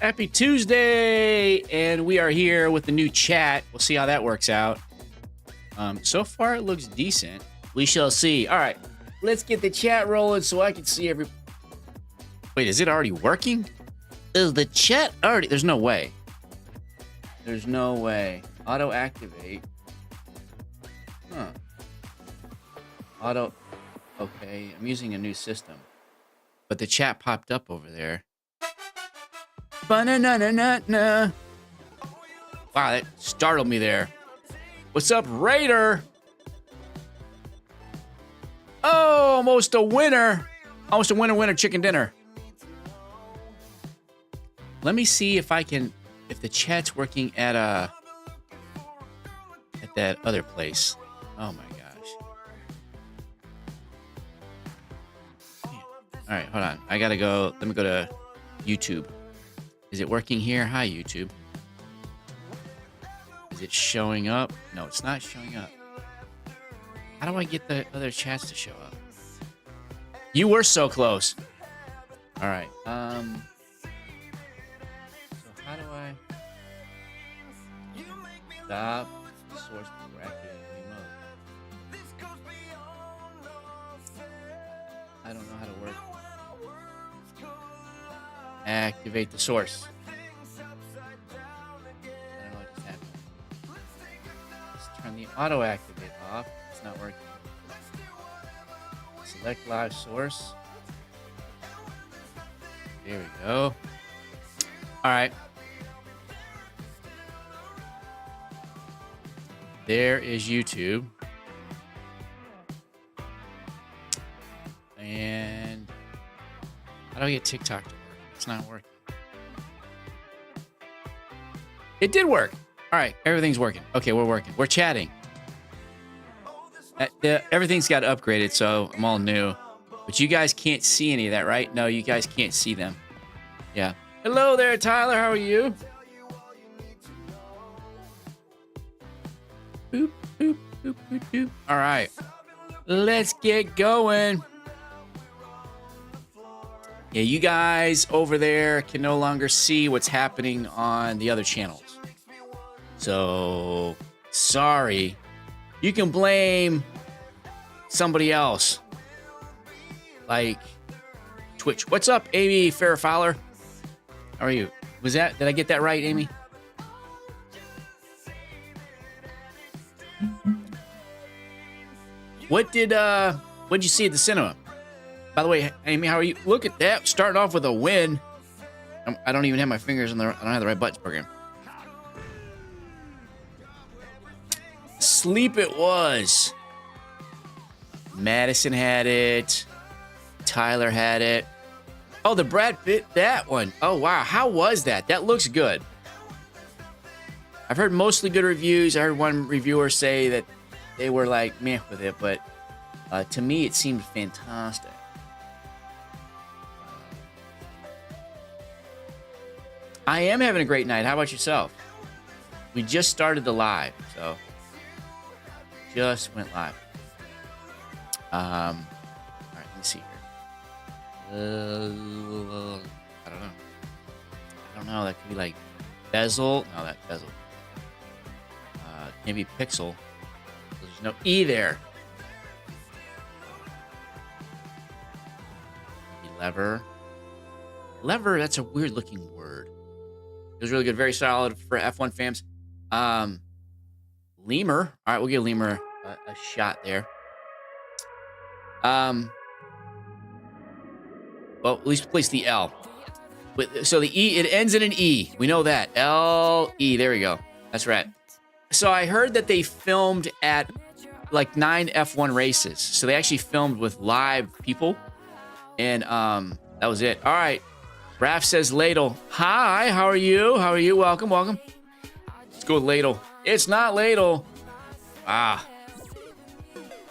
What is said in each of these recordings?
Happy Tuesday! And we are here with the new chat. We'll see how that works out. So far, it looks decent. We shall see. All right, let's get the chat rolling so I can see every... Wait, is it already working? Is the chat already... There's no way. There's no way. Auto activate. Huh. Auto... Okay, I'm using a new system. But the chat popped up over there. Ba-na-na-na-na-na. Wow, that startled me there. What's up, Raider? Oh, almost a winner. Almost a winner chicken dinner. Let me see if I can, if the chat's working at that other place. Oh my gosh. Man. All right, hold on. I gotta go. Let me go to YouTube. Is it working here? Hi, YouTube. Is it showing up? No, it's not showing up. How do I get the other chats to show up? You were so close. All right. So how do I stop source before activating remote? I don't know how to work. Activate the source. I don't know what just happened. Let's turn the auto activate off. It's not working. Select live source. There we go. All right. There is YouTube. And how do I get TikTok to work? It's not working. It did work. All right, everything's working. Okay, we're working. We're chatting. Everything's got upgraded, so I'm all new. But you guys can't see any of that, right? No, you guys can't see them. Yeah. Hello there, Tyler. How are you? Boop, boop, boop, boop, boop. All right. Let's get going. Yeah, you guys over there can no longer see what's happening on the other channels. So, sorry. You can blame somebody else. Like Twitch. What's up, Amy Fairfowler? How are you? Did I get that right, Amy? What'd you see at the cinema? By the way, Amy, how are you? Look at that. Starting off with a win. I don't even have my fingers on I don't have the right buttons program. Sleep it was. Madison had it. Tyler had it. Oh, the Brad Pitt, that one. Oh, wow. How was that? That looks good. I've heard mostly good reviews. I heard one reviewer say that they were like meh with it, but to me, it seemed fantastic. I am having a great night. How about yourself? We just started the live, so just went live. All right, let me see here. I don't know. That could be like bezel. No, that bezel. Maybe pixel. There's no E there. Lever. Lever, that's a weird looking word. It was really good. Very solid for F1 fans. Lemur. All right, we'll give Lemur a shot there. Well, at least place the L. So the E, it ends in an E. We know that. L-E. There we go. That's right. So I heard that they filmed at like 9 F1 races. So they actually filmed with live people. And that was it. All right. Raph says Ladle. Hi, how are you? How are you? Welcome, welcome. Let's go with Ladle. It's not Ladle. Ah.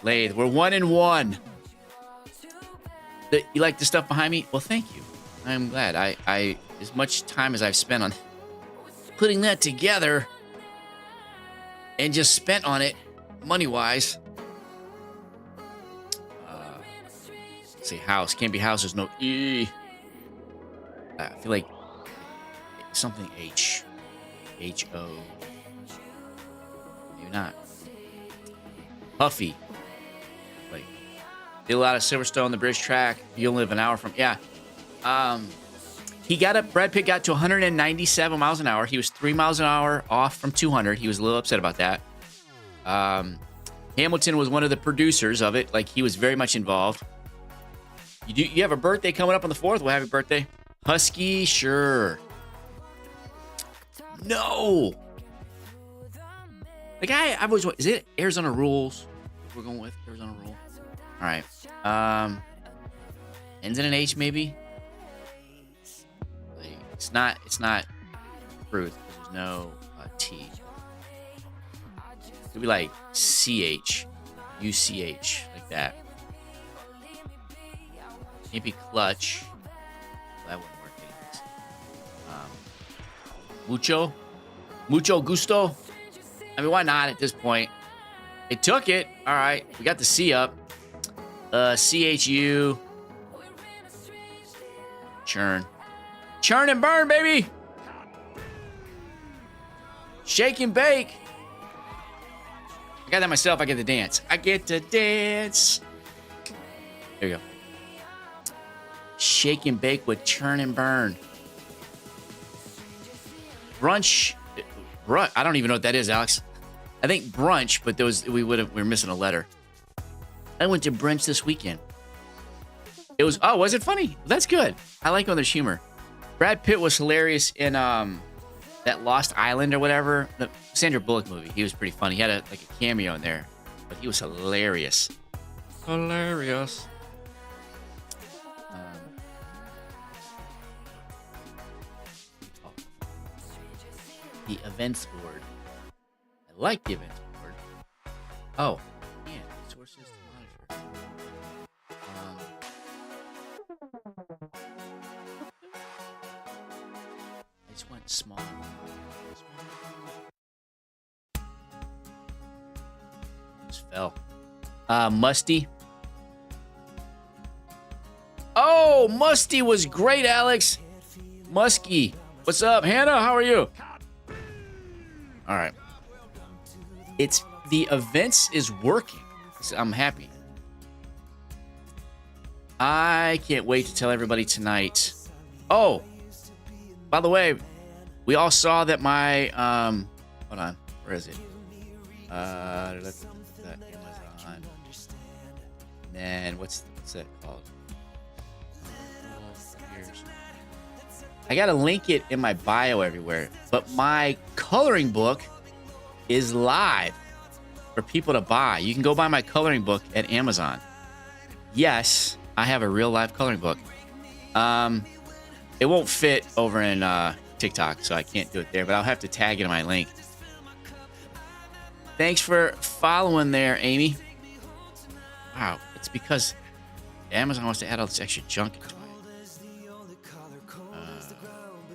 Lathe. We're 1-1. You like the stuff behind me? Well, thank you. I'm glad. I as much time as I've spent on putting that together and just spent on it money-wise. Let's see, house. Can't be house. There's no E. I feel like something H. H-O. Maybe not. Puffy. Like, did a lot of Silverstone on the bridge track. You only live an hour from... Yeah. He got up... Brad Pitt got to 197 miles an hour. He was 3 miles an hour off from 200. He was a little upset about that. Hamilton was one of the producers of it. Like, he was very much involved. You have a birthday coming up on the 4th? Well, happy birthday. Husky, sure. No. The guy, I've always... Is it Arizona Rules? We're going with Arizona Rule. All right. Ends in an H, maybe? Like, it's not Ruth. There's no T. It could be like CH. UCH. Like that. Maybe Clutch. That wouldn't work. Mucho gusto. I mean, why not at this point? It took it. All right. We got the C up. CHU. Churn. Churn and burn, baby. Shake and bake. I got that myself. I get to dance. I get to dance. There you go. Shake and bake with churn and burn. Brunch. I don't even know what that is, Alex. I think brunch, but we were missing a letter. I went to brunch this weekend. It was, was it funny? That's good. I like when there's humor. Brad Pitt was hilarious in that Lost Island or whatever, the Sandra Bullock movie. He was pretty funny. He had a cameo in there, but he was hilarious. Hilarious. The events board. I like the events board. Oh, yeah. Sources to monitor. I just went small. Just fell. Musty. Oh, Musty was great, Alex. Musky. What's up, Hannah? How are you? All right. It's the events is working. So I'm happy. I can't wait to tell everybody tonight. Oh, by the way, we all saw that my hold on, where is it? Amazon. And then what's that called? I gotta link it in my bio everywhere, but my coloring book is live for people to buy. You can go buy my coloring book at Amazon. Yes, I have a real live coloring book. It won't fit over in TikTok, so I can't do it there, but I'll have to tag it in my link. Thanks for following there, Amy. Wow, it's because Amazon wants to add all this extra junk into it.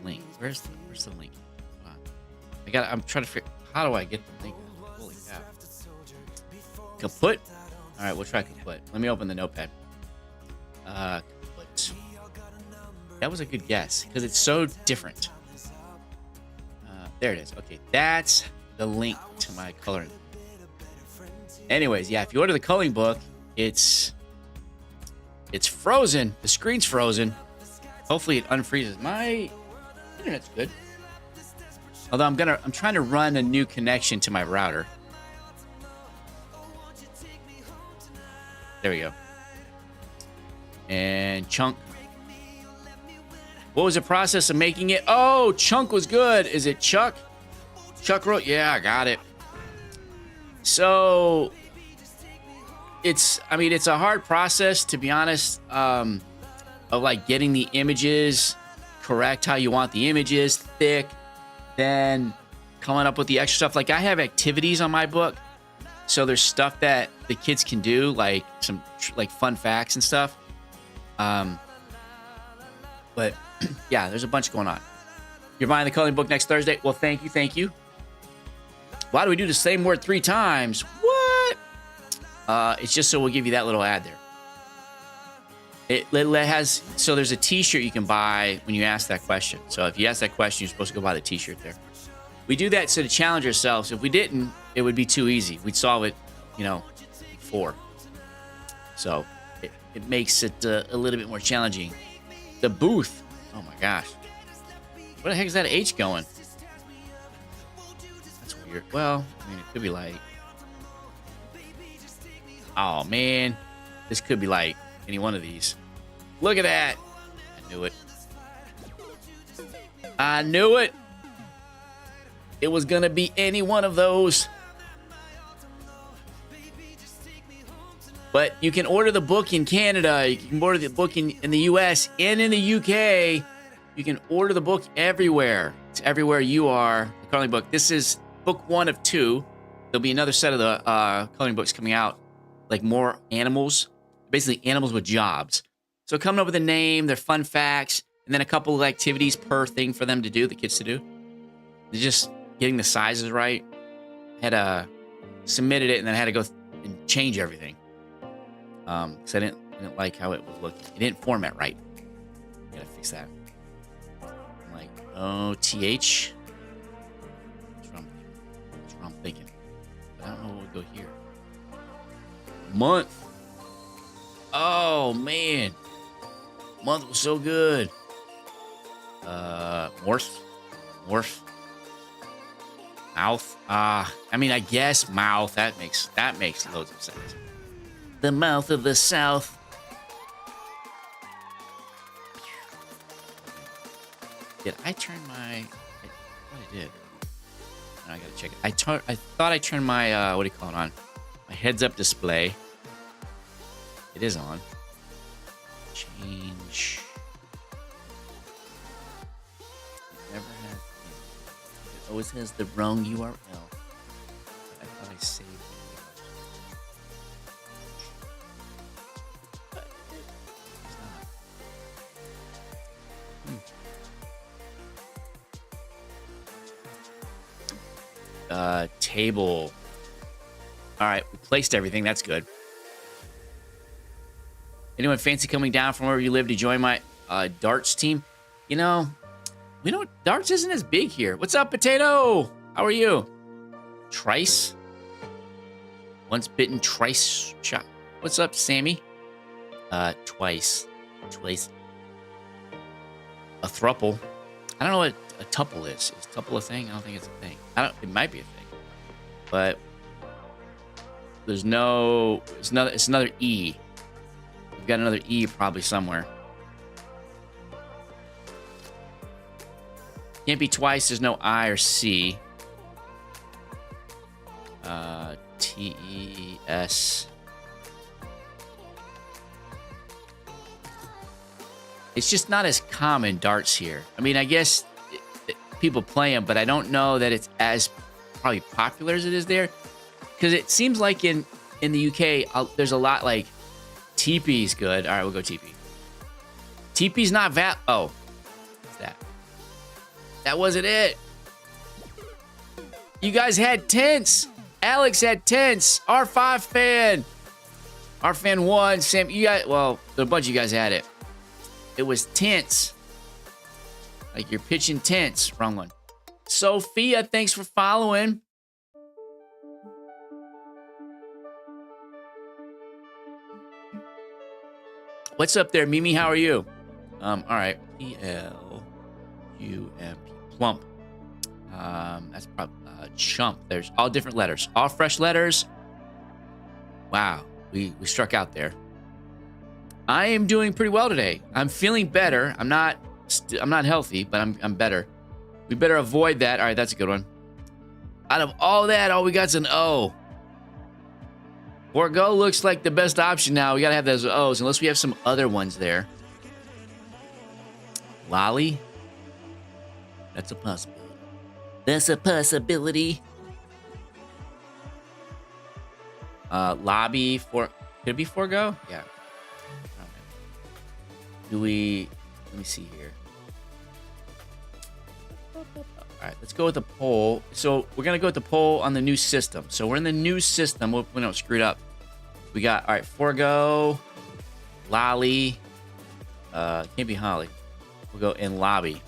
Link. Where's the link? Hold on. I'm trying to figure. How do I get the link? Holy cow! Kaput. All right, we'll try kaput. Let me open the notepad. Kaput. That was a good guess because it's so different. There it is. Okay, that's the link to my coloring. Anyways, yeah, if you order the coloring book, it's frozen. The screen's frozen. Hopefully it unfreezes. My internet's good. Although I'm trying to run a new connection to my router. There we go. And chunk. What was the process of making it? Oh, chunk was good. Is it Chuck? Chuck wrote, yeah, I got it. So it's a hard process, to be honest, of like getting the images correct how you want the images, thick, then coming up with the extra stuff. Like I have activities on my book, so there's stuff that the kids can do, like some like fun facts and stuff. But yeah, there's a bunch going on. You're buying the coloring book next Thursday? Well, thank you. Why do we do the same word 3 times? What? It's just so we'll give you that little ad there. It has, so there's a t-shirt you can buy when you ask that question. So if you ask that question, you're supposed to go buy the t-shirt there. We do that so to challenge ourselves. If we didn't, it would be too easy. We'd solve it, you know, before. So it makes it a little bit more challenging. The booth. Oh my gosh. Where the heck is that H going? That's weird. Well, I mean, it could be like, oh man, this could be like any one of these. Look at that. I knew it. I knew it. It was going to be any one of those. But you can order the book in Canada. You can order the book in the US and in the UK. You can order the book everywhere. It's everywhere you are. The coloring book. This is book 1 of 2. There'll be another set of the coloring books coming out. Like more animals. Basically animals with jobs. So coming up with a name, their fun facts, and then a couple of activities per thing for them to do, the kids to do. They're just getting the sizes right. Had submitted it and then I had to go and change everything. Because I didn't like how it was looking. It didn't format right. Gotta fix that. I'm like, oh, TH. That's what I'm thinking. But I don't know what would go here. Month. Oh man, month was so good. Morph, mouth. I mean, I guess mouth. That makes loads of sense. The mouth of the South. Did I turn my? What I did? I gotta check it. I thought I turned my what do you call it on? My heads-up display. It is on. Change. Never had. It always has the wrong URL. I thought I saved it. But it's not. Table. All right, we placed everything. That's good. Anyone fancy coming down from wherever you live to join my darts team? You know, darts isn't as big here. What's up, Potato? How are you? Trice? Once bitten, trice shot. What's up, Sammy? Twice. A thruple. I don't know what a tuple is. Is tuple a thing? I don't think it's a thing. It might be a thing. But it's another E. We've got another E probably somewhere. Can't be twice. There's no I or C. T-E-S. It's just not as common, darts here. I mean, I guess people play them, but I don't know that it's as probably popular as it is there. Because it seems like in the UK, there's a lot like TP's good. All right, we'll go TP. TP's not oh. What's that? That wasn't it. You guys had tents. Alex had tents. R5 fan. R fan won. Sam, you guys, well, a bunch of you guys had it. It was tents. Like you're pitching tents. Wrong one. Sophia, thanks for following. What's up there, Mimi? How are you? All right. P-L-U-M-P. Plump. That's probably chump. There's all different letters. All fresh letters. Wow. We struck out there. I am doing pretty well today. I'm feeling better. I'm not healthy, but I'm better. We better avoid that. All right, that's a good one. Out of all that, all we got is an O. Forgo looks like the best option now. We gotta have those O's, unless we have some other ones there. Lolly? That's a possibility. That's a possibility. Lobby for... Could it be Forgo? Yeah. Do we... Let me see here. All right, let's go with the poll. So we're going to go with the poll on the new system. So we're in the new system. We don't screw it up. We got, all right, Forgo, Lolly. Can't be Holly. We'll go in lobby.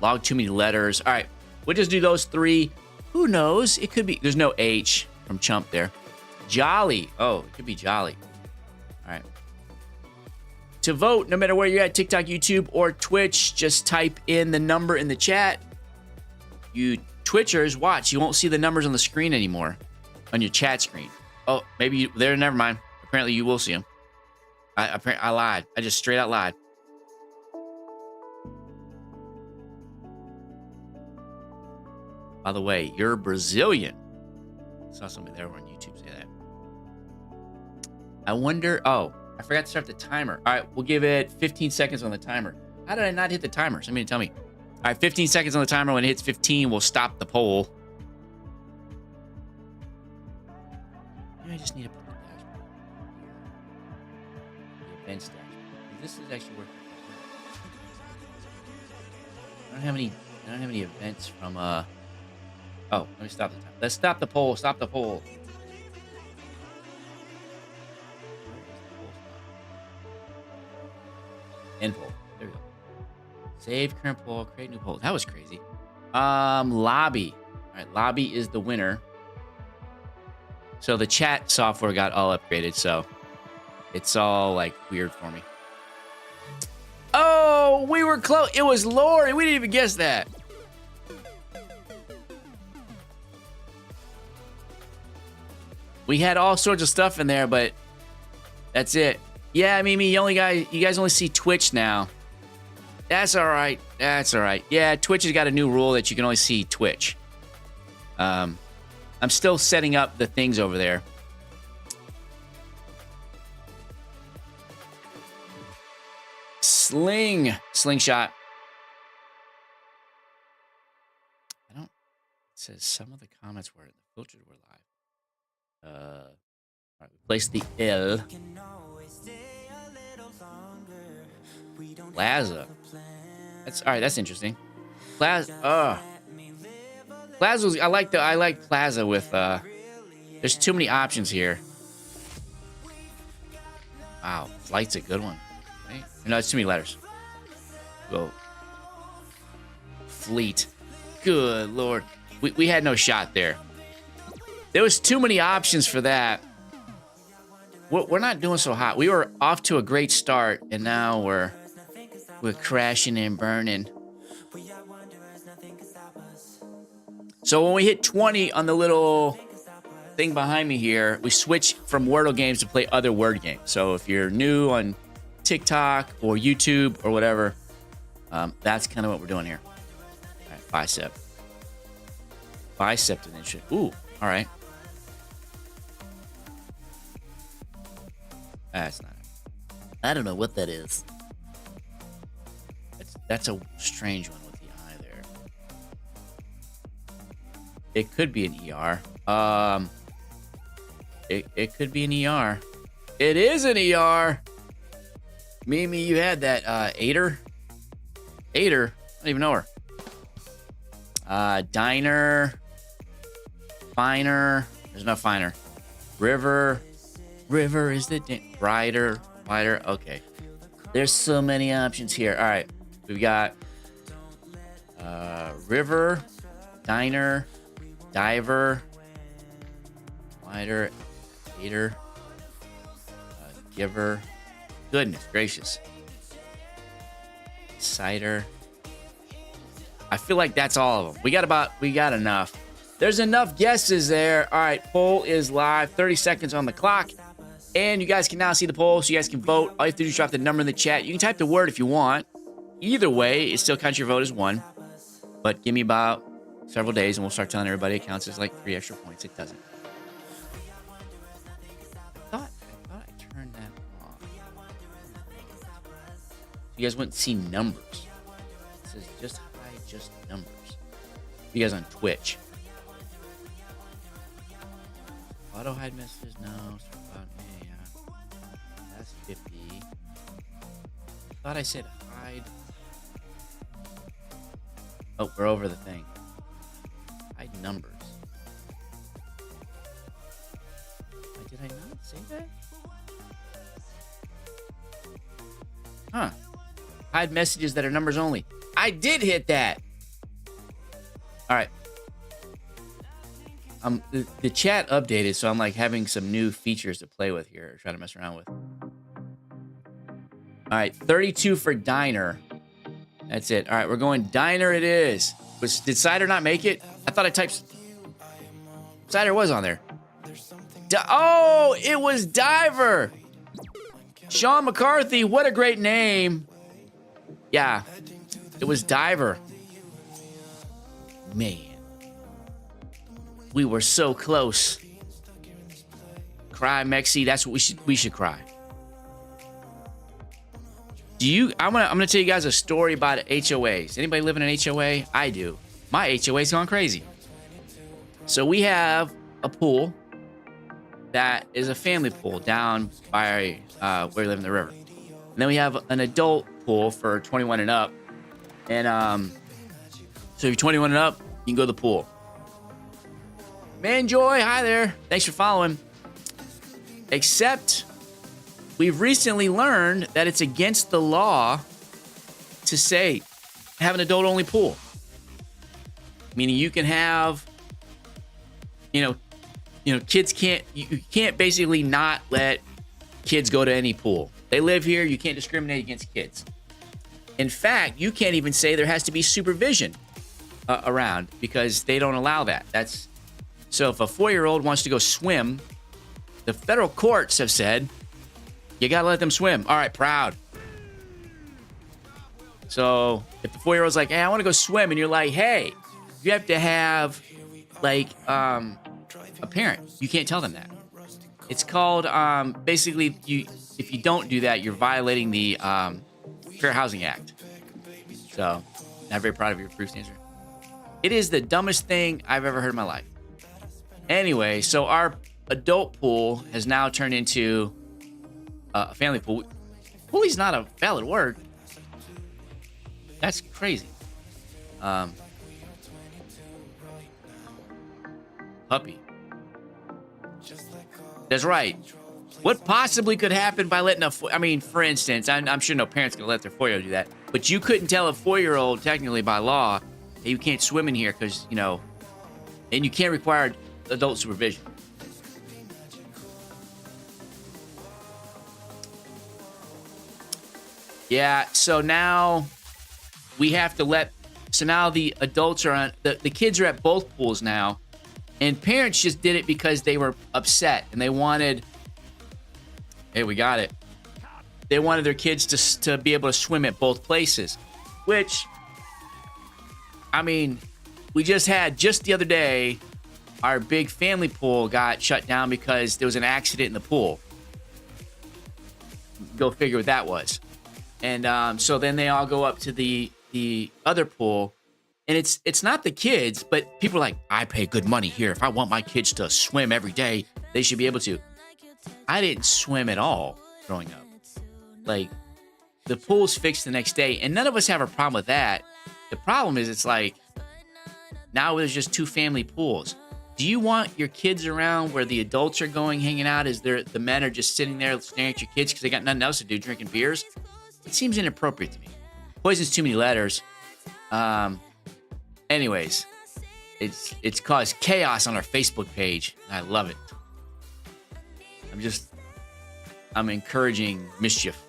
Log too many letters. All right. We'll just do those 3. Who knows? It could be. There's no H from Chump there. Jolly. Oh, it could be Jolly. All right. To vote, no matter where you're at, TikTok, YouTube, or Twitch, just type in the number in the chat. You Twitchers, watch. You won't see the numbers on the screen anymore. On your chat screen. Oh, maybe you... There, never mind. Apparently, you will see them. I lied. I just straight out lied. By the way, you're Brazilian. I saw somebody there on YouTube say that. I wonder... Oh, I forgot to start the timer. All right, we'll give it 15 seconds on the timer. How did I not hit the timer? Somebody tell me. All right, 15 seconds on the timer. When it hits 15, we'll stop the poll. Maybe I just need to put the dashboard here. The events dashboard. This is actually working. I don't have any events from Oh, let me stop the time. Let's stop the poll. Stop the poll. End poll. There we go. Save current poll. Create new poll. That was crazy. Lobby. All right, lobby is the winner. So the chat software got all upgraded, so it's all like weird for me. Oh, we were close. It was Lori. We didn't even guess that. We had all sorts of stuff in there, but that's it. Yeah, Mimi, you guys only see Twitch now. That's all right. That's all right. Yeah, Twitch has got a new rule that you can only see Twitch. I'm still setting up the things over there. Slingshot. It says some of the comments were filtered were live. All right, replace the L. Plaza. That's all right. That's interesting. Plaza. Plaza's. I like Plaza with. There's too many options here. Wow, flight's a good one. Right? No, it's too many letters. Go. Fleet. Good Lord. We had no shot there. There was too many options for that. We're not doing so hot. We were off to a great start, and now we're crashing and burning. So when we hit 20 on the little thing behind me here, we switch from Wordle games to play other word games. So if you're new on TikTok or YouTube or whatever, that's kind of what we're doing here. All right, bicep. Bicep dimension. Ooh, all right. That's not it. I don't know what that is. That's a strange one with the eye there. It could be an ER. It could be an ER. It is an ER. Mimi, you had that Ader? Ader? I don't even know her. Diner. Finer. There's no finer. River. River is the rider. Rider. Okay. There's so many options here. All right. We've got river, diner, diver, wider, hater, giver. Goodness gracious. Cider. I feel like that's all of them. We got enough. There's enough guesses there. All right, poll is live. 30 seconds on the clock. And you guys can now see the poll, so you guys can vote. All you have to do is drop the number in the chat. You can type the word if you want. Either way, it still counts your vote as one. But give me about several days, and we'll start telling everybody it counts as like 3 extra points. It doesn't. I thought I turned that off. You guys wouldn't see numbers. It says just hide just numbers. You guys on Twitch. Auto hide messages? No. That's 50. I thought I said hide. Oh, we're over the thing. Hide numbers. Did I not say that? Huh. Hide messages that are numbers only. I did hit that. All right. The chat updated, so I'm like having some new features to play with here, trying to mess around with. All right, 32 for diner. That's it. All right, we're going diner it is. Did Cider not make it? I thought I typed... Cider was on there. Oh, it was Diver. Sean McCarthy, what a great name. Yeah, it was Diver. Man. We were so close. Cry, Mexi. That's what we should cry. I'm gonna tell you guys a story about HOAs. Anybody live in an HOA? I do. My HOA's gone crazy. So we have a pool that is a family pool down by where we live in the river. And then we have an adult pool for 21 and up. And so if you're 21 and up, you can go to the pool. Manjoy, hi there. Thanks for following. Except we've recently learned that it's against the law to say have an adult-only pool. Meaning you can have, kids can't, you can't basically not let kids go to any pool. They live here, you can't discriminate against kids. In fact, you can't even say there has to be supervision around because they don't allow that. So if a 4-year-old wants to go swim, the federal courts have said, you gotta let them swim. All right, proud. So if the 4-year-old's like, hey, I want to go swim, and you're like, hey, you have to have like a parent. You can't tell them that. It's called basically if you don't do that, you're violating the Fair Housing Act. So I'm very proud of your proof answer. It is the dumbest thing I've ever heard in my life. Anyway, so our adult pool has now turned into a family pool. Poolie's not a valid word. That's crazy. Puppy. That's right. What possibly could happen by letting for instance, I'm sure no parent's gonna let their 4-year-old do that, but you couldn't tell a 4-year-old technically by law, hey, you can't swim in here because, and you can't require adult supervision. Yeah, so now we have to so now the adults are on, the kids are at both pools now, and parents just did it because they were upset and they wanted, hey, we got it. They wanted their kids to be able to swim at both places, which, we just the other day, our big family pool got shut down because there was an accident in the pool. Go figure what that was. And so then they all go up to the other pool, and it's not the kids, but people are like, I pay good money here. If I want my kids to swim every day, they should be able to. I didn't swim at all growing up. Like, the pool's fixed the next day, and none of us have a problem with that. The problem is it's like, now there's just 2 family pools. Do you want your kids around where the adults are going, hanging out? The men are just sitting there staring at your kids because they got nothing else to do, drinking beers? It seems inappropriate to me. Poison's too many letters. Anyways, it's caused chaos on our Facebook page. And I love it. I'm encouraging mischief.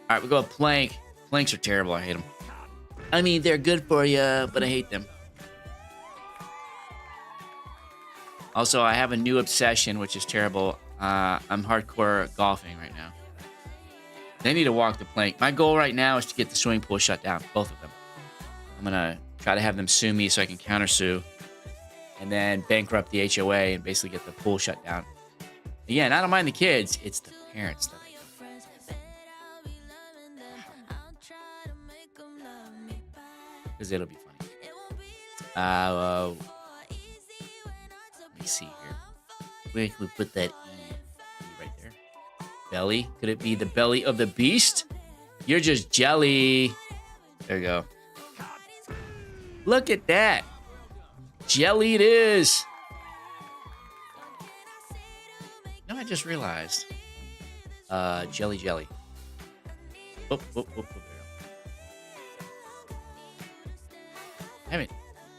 All right, we go with plank. Planks are terrible. I hate them. They're good for you, but I hate them. Also, I have a new obsession, which is terrible. I'm hardcore golfing right now. They need to walk the plank. My goal right now is to get the swimming pool shut down, both of them. I'm going to try to have them sue me so I can countersue and then bankrupt the HOA and basically get the pool shut down. Again, I don't mind the kids. It's the parents that I don't. Because it'll be funny. Let me see here. Where can we put that E? Right there. Belly? Could it be the belly of the beast? You're just jelly. There you go. Look at that. Jelly it is. No, I just realized. Jelly. Whoop, whoop, whoop, whoop. Damn it.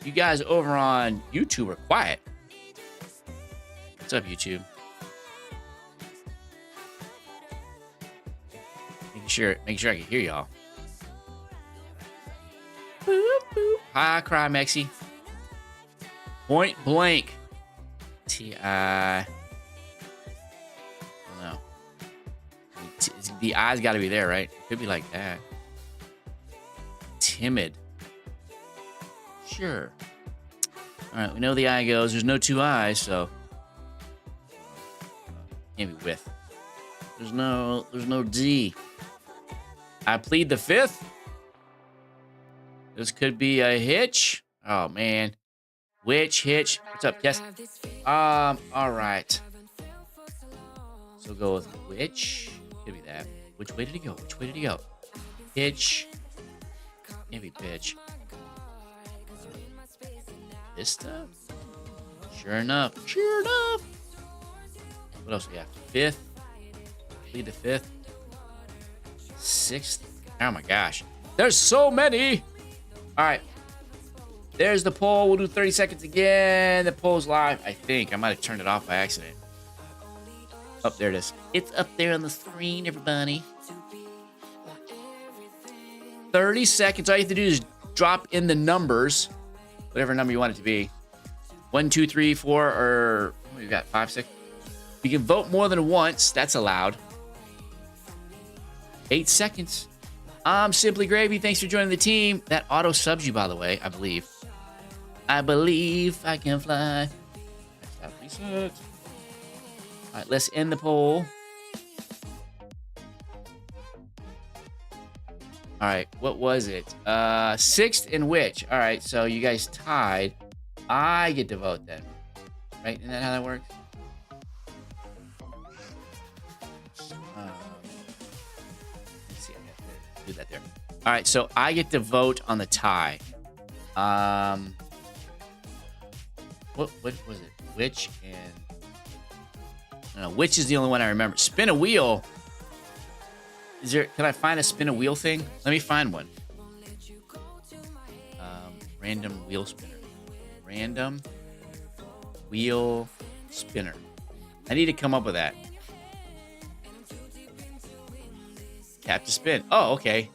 You guys over on YouTube are quiet. What's up, YouTube? Making sure I can hear y'all. Boop, boop. Hi, Crymexy. Point blank. T-I. I don't know. The I's got to be there, right? It could be like that. Timid. Sure. All right, we know the I goes. There's no two I's, so can't be with. There's no D. I plead the fifth. This could be a hitch. Oh man, which hitch? What's up, Yes? All right. So go with which. Could be that. Which way did he go? Which way did he go? Hitch. Can't be pitch. This stuff? Sure enough. Sure enough. What else we got? Fifth. Lead the fifth. Sixth. Oh my gosh. There's so many. All right. There's the poll. We'll do 30 seconds again. The poll's live. I think. I might have turned it off by accident. Up there it is. It's up there on the screen, everybody. 30 seconds. All you have to do is drop in the numbers. Whatever number you want it to be. 1, 2, 3, 4, or what you got? 5, 6. You can vote more than once. That's allowed. 8 seconds. I'm Simply Gravy. Thanks for joining the team. That auto subs you, by the way, I believe. I believe I can fly. Stop reset. All right, let's end the poll. All right, what was it? Sixth in which? All right, so you guys tied. I get to vote then. Right? Isn't that how that works? Let's see, I got to do that there. All right, so I get to vote on the tie. What was it? Which and I don't know, which is the only one I remember. Spin a wheel. Is there? Can I find a spin a wheel thing? Let me find one. Random wheel spinner. Random wheel spinner. I need to come up with that. Tap to spin. Oh, okay.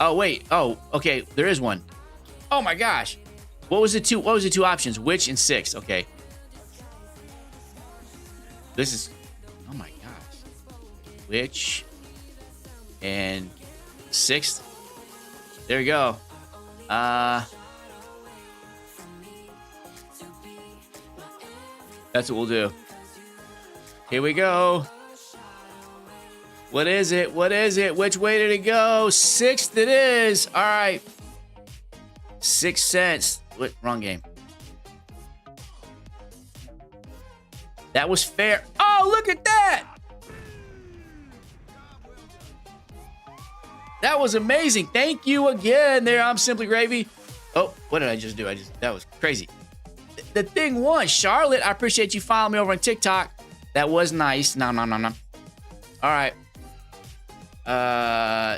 Oh wait. Oh, okay. There is one. Oh my gosh. What was the two? What was the two options? Which and sixth? Okay. This is. Oh my gosh. Which and sixth. There we go. That's what we'll do. Here we go. What is it? What is it? Which way did it go? Sixth it is. All right. 6 cents. What? Wrong game. That was fair. Oh, look at that. That was amazing. Thank you again there. I'm Simply Gravy. Oh, what did I just do? That was crazy. The thing won. Charlotte, I appreciate you following me over on TikTok. That was nice. No. All right.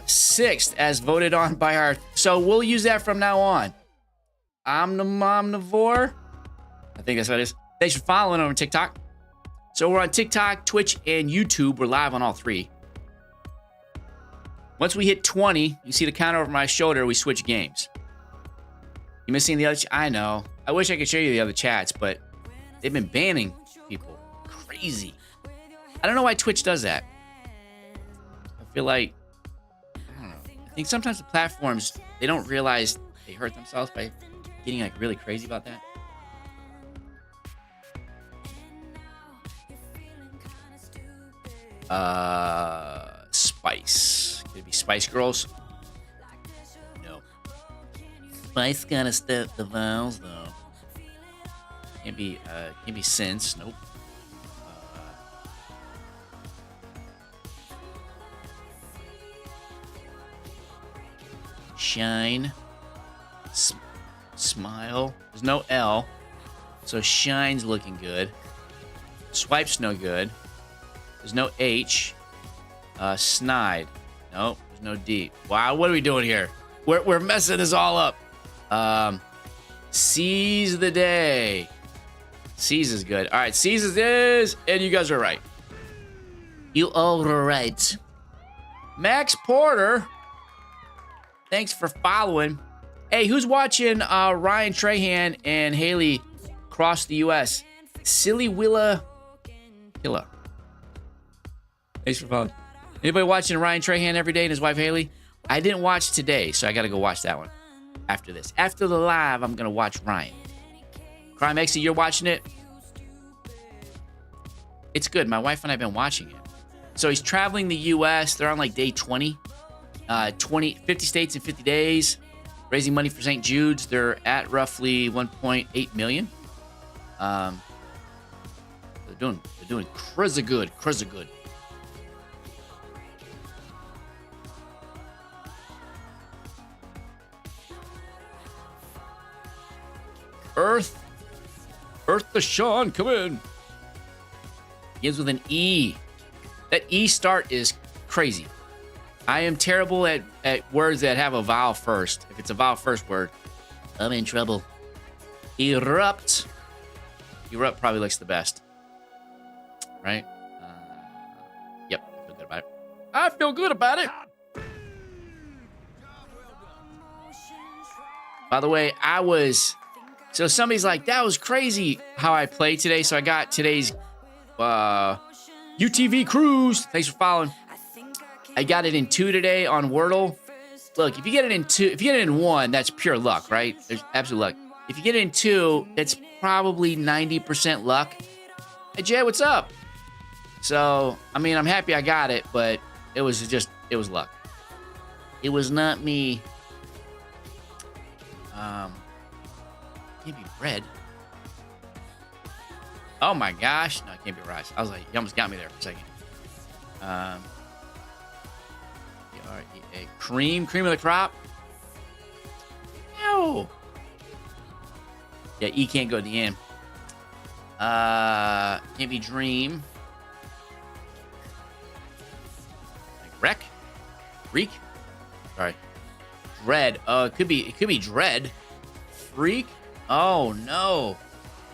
Sixth as voted on by our. So we'll use that from now on. Omnivore. I think that's what it is. Thanks for following over on TikTok. So we're on TikTok, Twitch, and YouTube. We're live on all three. Once we hit 20, you see the counter over my shoulder, we switch games. You missing the other? I know. I wish I could show you the other chats, but they've been banning people. Crazy. I don't know why Twitch does that. I feel like, I don't know. I think sometimes the platforms, they don't realize they hurt themselves by getting like really crazy about that. Spice. Could it be Spice Girls? No. Spice gotta step the vowels though. Can't be Sense. Nope. Shine. Smile. There's no L. So Shine's looking good. Swipe's no good. There's no H. Snide. Nope. There's no D. Wow, what are we doing here? We're messing this all up. Seize the day. Seize is good. All right, seize is, and you guys are right. You all are right. Max Porter, thanks for following. Hey, who's watching Ryan Trahan and Haley cross the U.S.? Silly Willa Killa. Thanks for following. Anybody watching Ryan Trahan every day and his wife Haley? I didn't watch today, so I got to go watch that one after this. After the live, I'm going to watch Ryan. Crime Exy, you're watching it? It's good. My wife and I have been watching it. So he's traveling the U.S. They're on like day 20. 50 states in 50 days. Raising money for St. Jude's. They're at roughly 1.8 million. They're doing crazy good. Earth the Sean, come in. Begins with an E. That E start is crazy. I am terrible at words that have a vowel first. If it's a vowel first word, I'm in trouble. Erupt. Erupt probably looks the best. Right? Yep, I feel good about it. I feel good about it. By the way, so somebody's like, that was crazy how I played today. So I got today's UTV cruise. Thanks for following. I got it in 2 today on Wordle. Look, if you get it in 2, if you get it in 1, that's pure luck, right? There's absolute luck. If you get it in 2, it's probably 90% luck. Hey, Jay, what's up? So, I mean, I'm happy I got it, but it was luck. It was not me. Can't be bread. Oh my gosh. No, it can't be rice. I was like, you almost got me there for a second. E-R-E-A. Cream of the crop. No. Yeah, E can't go at the end. Can't be dream. Like wreck? Freak? Sorry. Dread. It could be dread. Freak? Oh no.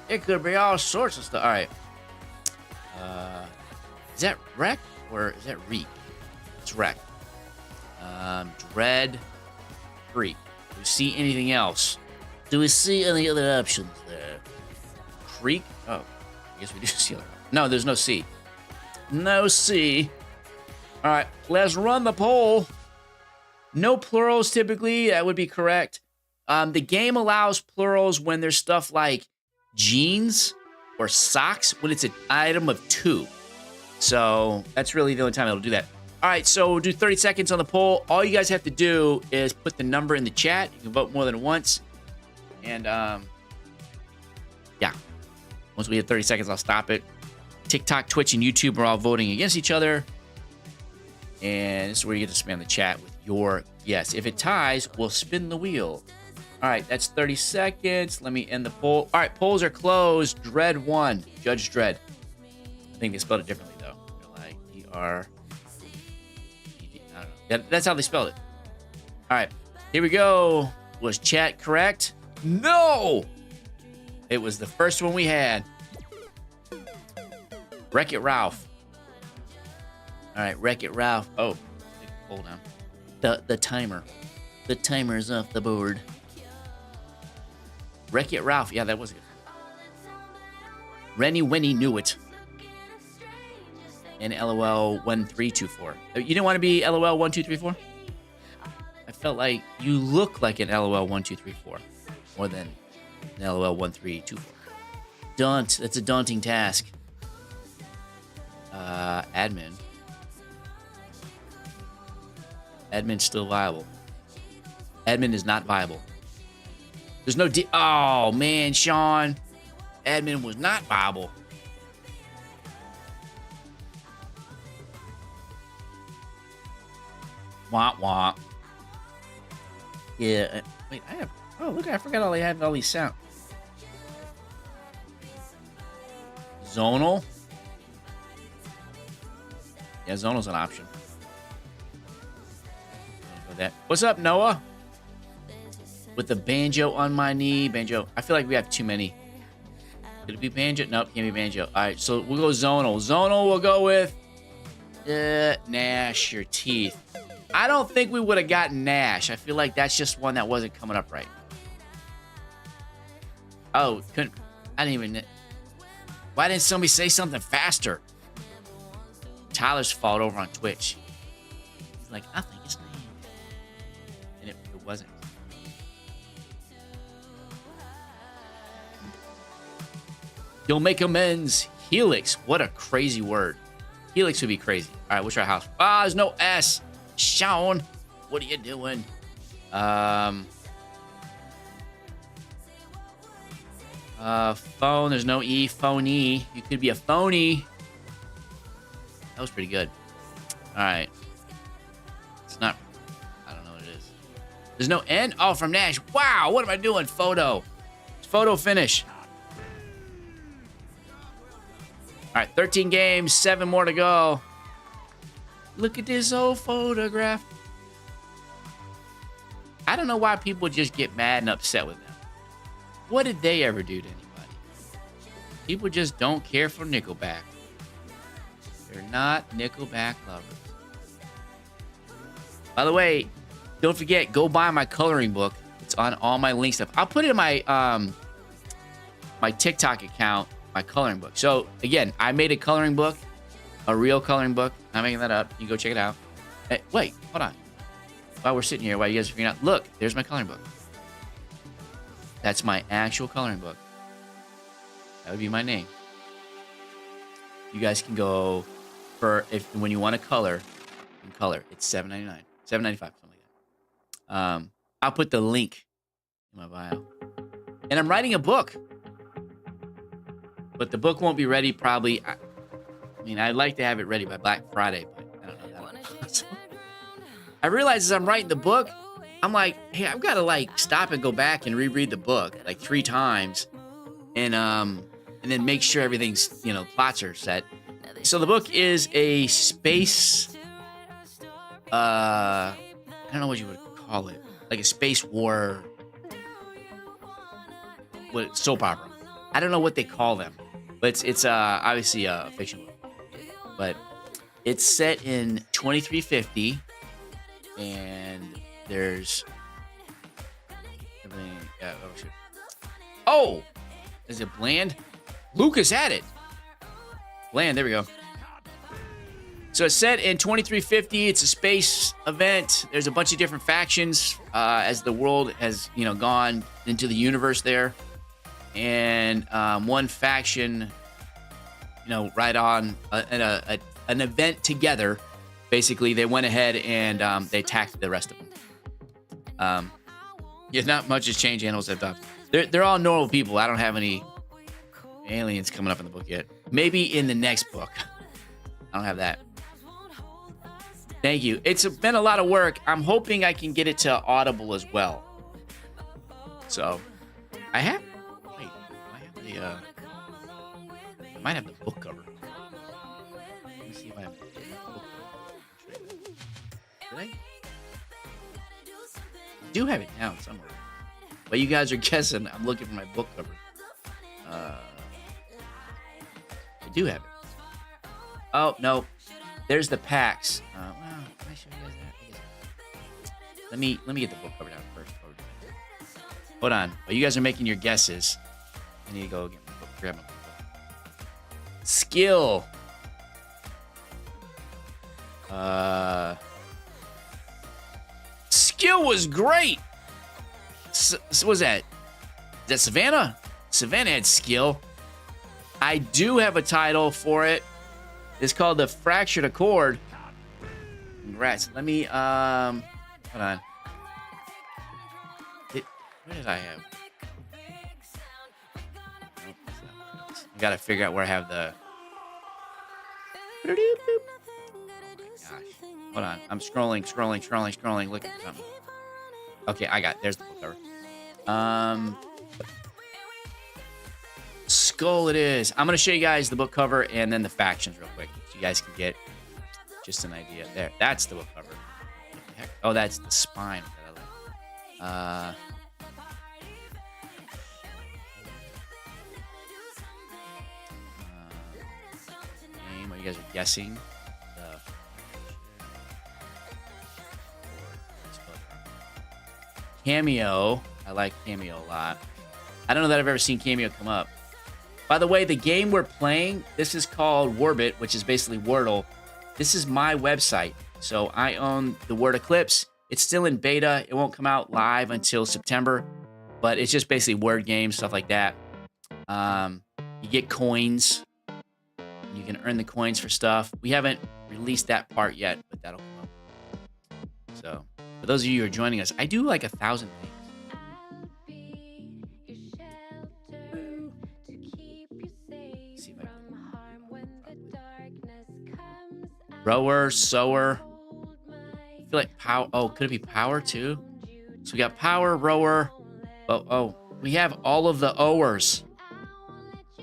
It could be all sorts of stuff. All right. Is that wreck or is that reek? It's wreck. Dread. Freak. Do we see anything else? Do we see any other options there? Creek? Oh, I guess we do see other. No, there's no C. No C. All right, let's run the poll. No plurals typically. That would be correct. The game allows plurals when there's stuff like jeans or socks when it's an item of 2. So that's really the only time it'll do that. All right, so we'll do 30 seconds on the poll. All you guys have to do is put the number in the chat. You can vote more than once. And, yeah. Once we hit 30 seconds, I'll stop it. TikTok, Twitch, and YouTube are all voting against each other. And this is where you get to spam the chat with your yes. If it ties, we'll spin the wheel. All right, that's 30 seconds. Let me end the poll. All right, polls are closed. Dread won. Judge Dredd. I think they spelled it differently, though. L-I-E-R. I don't know. That's how they spelled it. All right, here we go. Was chat correct? No! It was the first one we had. Wreck-It Ralph. All right, Wreck-It Ralph. Oh, hold on. The timer. The timer is off the board. Wreck-It Ralph. Yeah, that was good. Rennie Winnie knew it. And LOL 1324. You didn't want to be LOL 1234? I felt like you look like an LOL 1234 more than an LOL 1324. That's a daunting task. Admin. Admin's still viable. Admin is not viable. There's no D. Oh, man, Sean. Admin was not viable. Womp womp. Yeah. Wait, I have. Oh, look, I forgot I have all these sounds. Zonal. Yeah, zonal's an option. With that. What's up, Noah? With the banjo on my knee. Banjo. I feel like we have too many. Could it be banjo? Nope, can't be banjo. All right, so we'll go zonal. Zonal we'll go with Nash your teeth. I don't think we would have gotten Nash. I feel like that's just one that wasn't coming up right. Oh, couldn't. I didn't even. Why didn't somebody say something faster? Tyler's fault over on Twitch. He's like, I think it's name. And it wasn't. You'll make amends. Helix. What a crazy word. Helix would be crazy. All right, we'll try house. Ah, there's no S. Sean, what are you doing? Phone. There's no E. Phony. You could be a phony. That was pretty good. All right. It's not. I don't know what it is. There's no N. Oh, from Nash. Wow. What am I doing? Photo. Photo finish. All right, 13 games, 7 more to go. Look at this old photograph. I don't know why people just get mad and upset with them. What did they ever do to anybody? People just don't care for Nickelback. They're not Nickelback lovers. By the way, don't forget, go buy my coloring book. It's on all my link stuff. I'll put it in my my TikTok account. My coloring book. So again, I made a coloring book, a real coloring book. I'm making that up. You can go check it out. Hey, wait, hold on. While we're sitting here, while you guys are figuring out, look, there's my coloring book. That's my actual coloring book. That would be my name. You guys can go for when you want to color, you can color. It's $7.99, $7.95, something like that. I'll put the link in my bio. And I'm writing a book. But the book won't be ready probably. I mean, I'd like to have it ready by Black Friday, but I don't know. I realize as I'm writing the book, I'm like, hey, I've got to like stop and go back and reread the book like 3 times, and then make sure everything's plots are set. So the book is a space. I don't know what you would call it, like a space war. What soap opera? I don't know what they call them. But it's obviously a fiction book. But it's set in 2350, and there's everything. Oh, shit. Oh! Is it Bland? Lucas had it. Bland, there we go. So it's set in 2350. It's a space event. There's a bunch of different factions as the world has, gone into the universe there. And one faction, right on an event together. Basically, they went ahead and they attacked the rest of them. Yeah, not much has changed. Animals have died. They're all normal people. I don't have any aliens coming up in the book yet. Maybe in the next book. I don't have that. Thank you. It's been a lot of work. I'm hoping I can get it to Audible as well. So, I have. I might have the book cover. Let me see if I have the book cover. Did I? I do have it down somewhere. But you guys are guessing I'm looking for my book cover. I do have it. Oh, no. There's the packs. Well, can I show you guys that? Let me get the book cover down first. Hold on. While you guys are making your guesses, I need to go get my book. Grab my book. Skill. Skill was great. What was that? Is that Savannah? Savannah had skill. I do have a title for it. It's called The Fractured Accord. Congrats. Let me, hold on. Where did I have? I gotta figure out where I have the. Oh my gosh. Hold on. I'm scrolling. Look at something. Okay, I got it. There's the book cover. Skull it is. I'm gonna show you guys the book cover and then the factions real quick, so you guys can get just an idea. There, that's the book cover. What the Oh, that's the spine that I like. Name, what you guys are guessing. Cameo. I like Cameo a lot. I don't know that I've ever seen Cameo come up. By the way, the game we're playing, this is called Warbit, which is basically Wordle. This is my website. So I own the Word Eclipse. It's still in beta. It won't come out live until September, but it's just basically word games, stuff like that. You get coins. You can earn the coins for stuff. We haven't released that part yet, but that'll come up. So for those of you who are joining us, I do like 1,000 things. Rower, sower. I feel like power. Oh, could it be power too? So we got power, rower. Oh, we have all of the owers.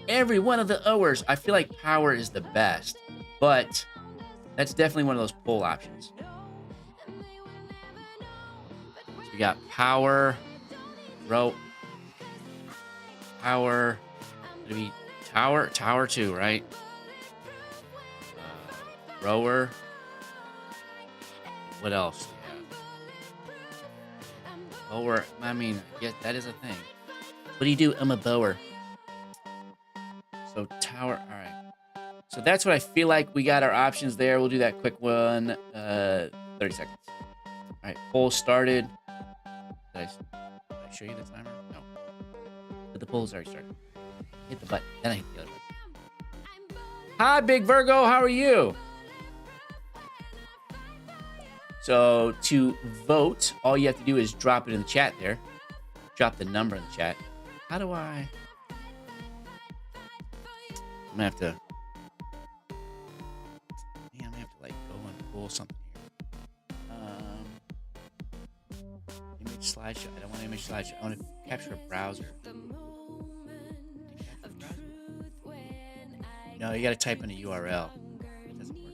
Every one of the owers. I feel like power is the best, but that's definitely one of those pull options. So we got power, power. Could it be tower too, right? Rower. What else? Yeah. Bower. I mean, yeah, that is a thing. What do you do? I'm a bower. So tower. All right. So that's what I feel like we got our options there. We'll do that quick one. 30 seconds. All right. Poll started. Did I show you the timer? No. But the poll's already started. Hit the button. Then I hit the other button. Hi, Big Virgo. How are you? So to vote, all you have to do is drop it in the chat there. Drop the number in the chat. How do I? I'm gonna have to. Yeah, I'm gonna have to like go and pull something here. Image slideshow. I don't want image slideshow. I want to capture a browser. No, you got to type in a URL. It doesn't work.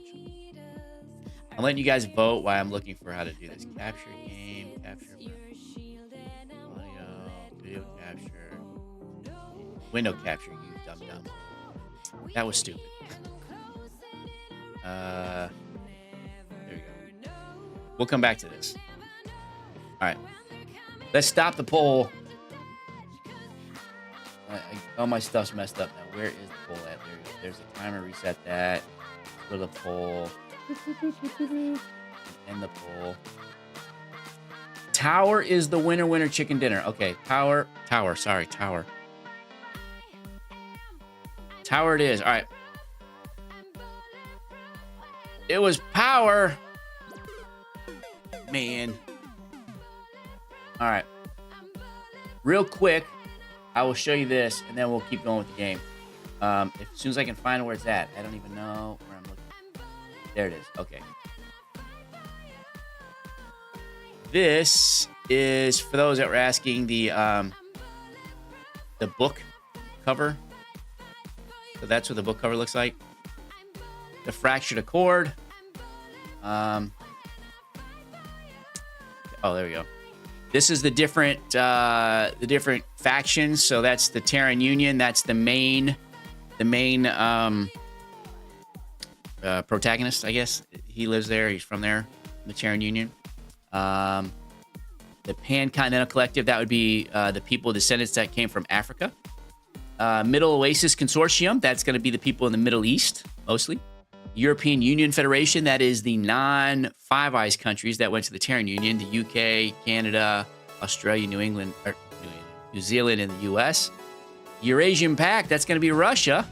I'm letting you guys vote while I'm looking for how to do this. Capture game, capture audio, video capture, window capture, you dumb. That was stupid. There we go. We'll come back to this. All right. Let's stop the poll. All my stuff's messed up now. Where is the poll at? There we go. There's the timer. Reset that. Go to the poll. And the poll. Tower is the winner chicken dinner. Okay, tower. Sorry, tower. Tower it is. All right. It was power. Man. All right. Real quick, I will show you this, and then we'll keep going with the game. As soon as I can find where it's at. I don't even know where I'm looking. There it is. Okay. This is, for those that were asking, the book cover. So that's what the book cover looks like. The fractured accord. Oh, there we go. This is the different factions. So that's the Terran Union. That's the main protagonist, I guess. He lives there. He's from there, the Terran Union. The Pan-Continental Collective, that would be the people, descendants that came from Africa. Middle Oasis Consortium, that's going to be the people in the Middle East, mostly. European Union Federation, that is the non-Five Eyes countries that went to the Terran Union, the UK, Canada, Australia, New Zealand, and the US. Eurasian Pact, that's going to be Russia.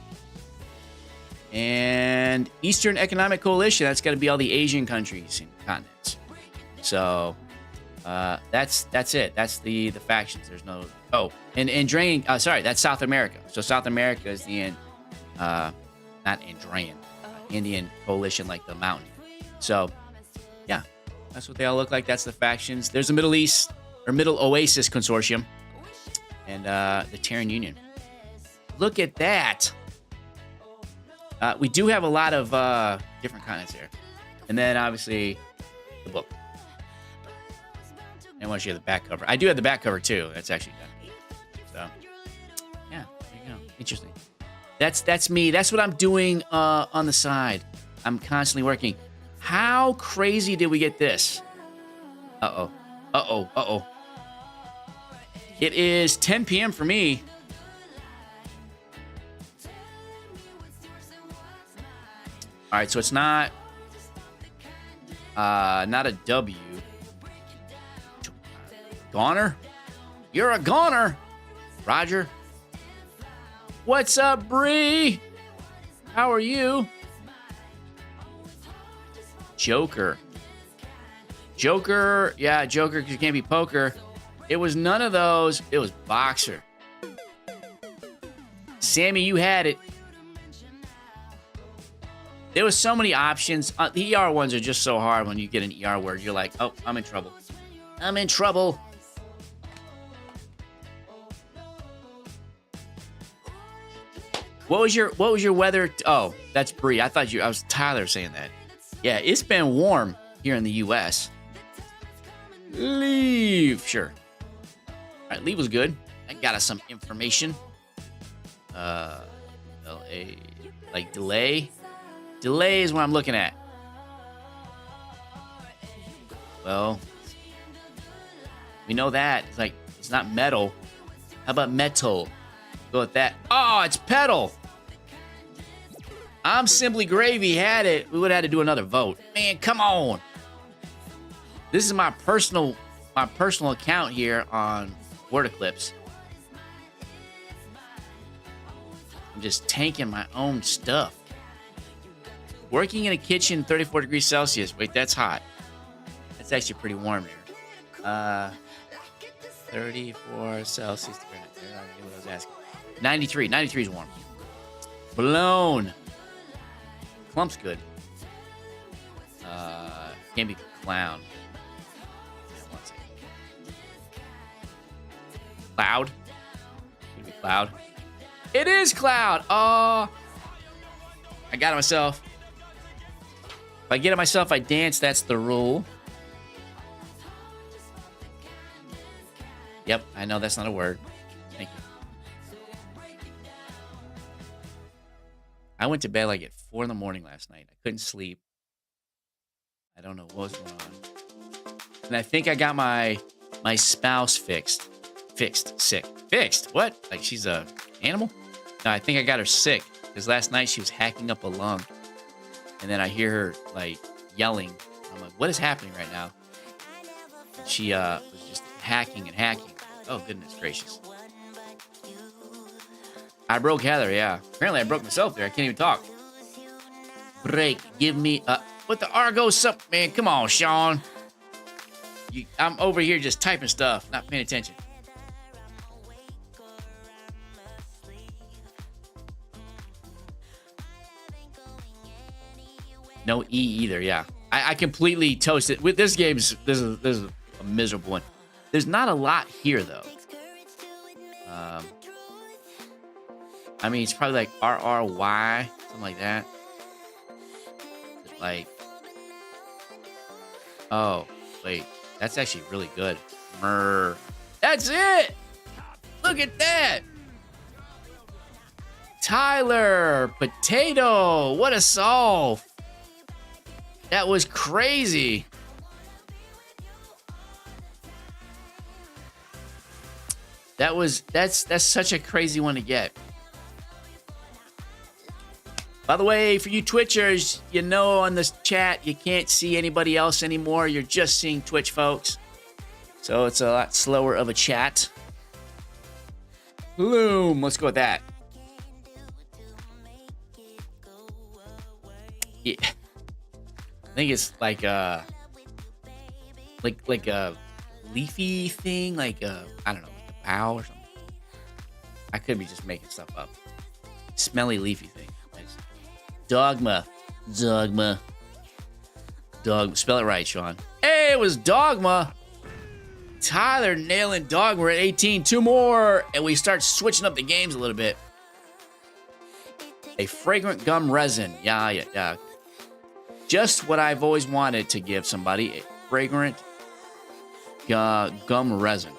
And Eastern Economic Coalition, that's going to be all the Asian countries and continents. So that's it. That's the factions. There's no... Oh, and Andrayan... sorry, that's South America. So South America is the... not Andrayan. Indian coalition, like the mountain. So, yeah. That's what they all look like. That's the factions. There's the Middle East... Or Middle Oasis Consortium. And the Terran Union. Look at that. We do have a lot of different continents here. And then, obviously, the book. I want to share the back cover. I do have the back cover too. That's actually done. So, yeah, there you go. Interesting. That's me. That's what I'm doing on the side. I'm constantly working. How crazy did we get this? Uh-oh. Uh-oh. Uh-oh. It is 10 p.m. for me. All right, so it's not a W. Goner? You're a goner. Roger. What's up, Bree? How are you? Joker. Joker. Yeah, Joker, because you can't be poker. It was none of those. It was boxer. Sammy, you had it. There was so many options. The ER ones are just so hard when you get an ER word. You're like, oh, I'm in trouble. I'm in trouble. What was your weather? Oh, that's Bree. I was Tyler saying that. Yeah, it's been warm here in the U.S. Leave. Sure. All right, leave was good. I got us some information. L-A, like delay. Delay is what I'm looking at. Well, we know that. It's like, it's not metal. How about metal? Go with that. Oh, it's pedal. I'm Simply Gravy had it. We would have had to do another vote. Man, come on. This is my personal account here on Wordle. I'm just tanking my own stuff. Working in a kitchen, 34 degrees Celsius. Wait, that's hot. That's actually pretty warm there. 34 Celsius. I knew what I was asking. 93. 93 is warm. Blown. Clump's good. Can't be clown. Yeah, one second. Cloud. Could be cloud. It is cloud. Oh, I got it myself. If I get it myself, I dance. That's the rule. Yep, I know that's not a word. Thank you. I went to bed like at 4 in the morning last night. I couldn't sleep. I don't know what was going on. And I think I got my spouse fixed. Sick. Fixed? What? Like she's a animal? No, I think I got her sick. Because last night she was hacking up a lung. And then I hear her like yelling. I'm like, what is happening right now? And she was just hacking and hacking. Oh, goodness gracious. I broke Heather, yeah. Apparently I broke myself there. I can't even talk. Break. Give me a... What the Argos up, man? Come on, Sean. I'm over here just typing stuff, not paying attention. No E either, yeah. I completely toasted. With this game, this is a miserable one. There's not a lot here, though. I mean, it's probably like RRY, something like that. Like, oh, wait. That's actually really good. Myrrh. That's it! Look at that! Tyler! Potato! What a solve! That was crazy. That's such a crazy one to get. By the way, for you Twitchers, you know on this chat you can't see anybody else anymore. You're just seeing Twitch folks. So it's a lot slower of a chat. Bloom. Let's go with that. Yeah. I think it's like a leafy thing, like a, I don't know, like a bough or something. I could be just making stuff up. Smelly leafy thing. Dogma. Dogma. Spell it right, Sean. Hey, it was Dogma. Tyler nailing Dogma. We're at 18. 2 more. And we start switching up the games a little bit. A fragrant gum resin. Yeah. Just what I've always wanted to give somebody. A fragrant gum resin.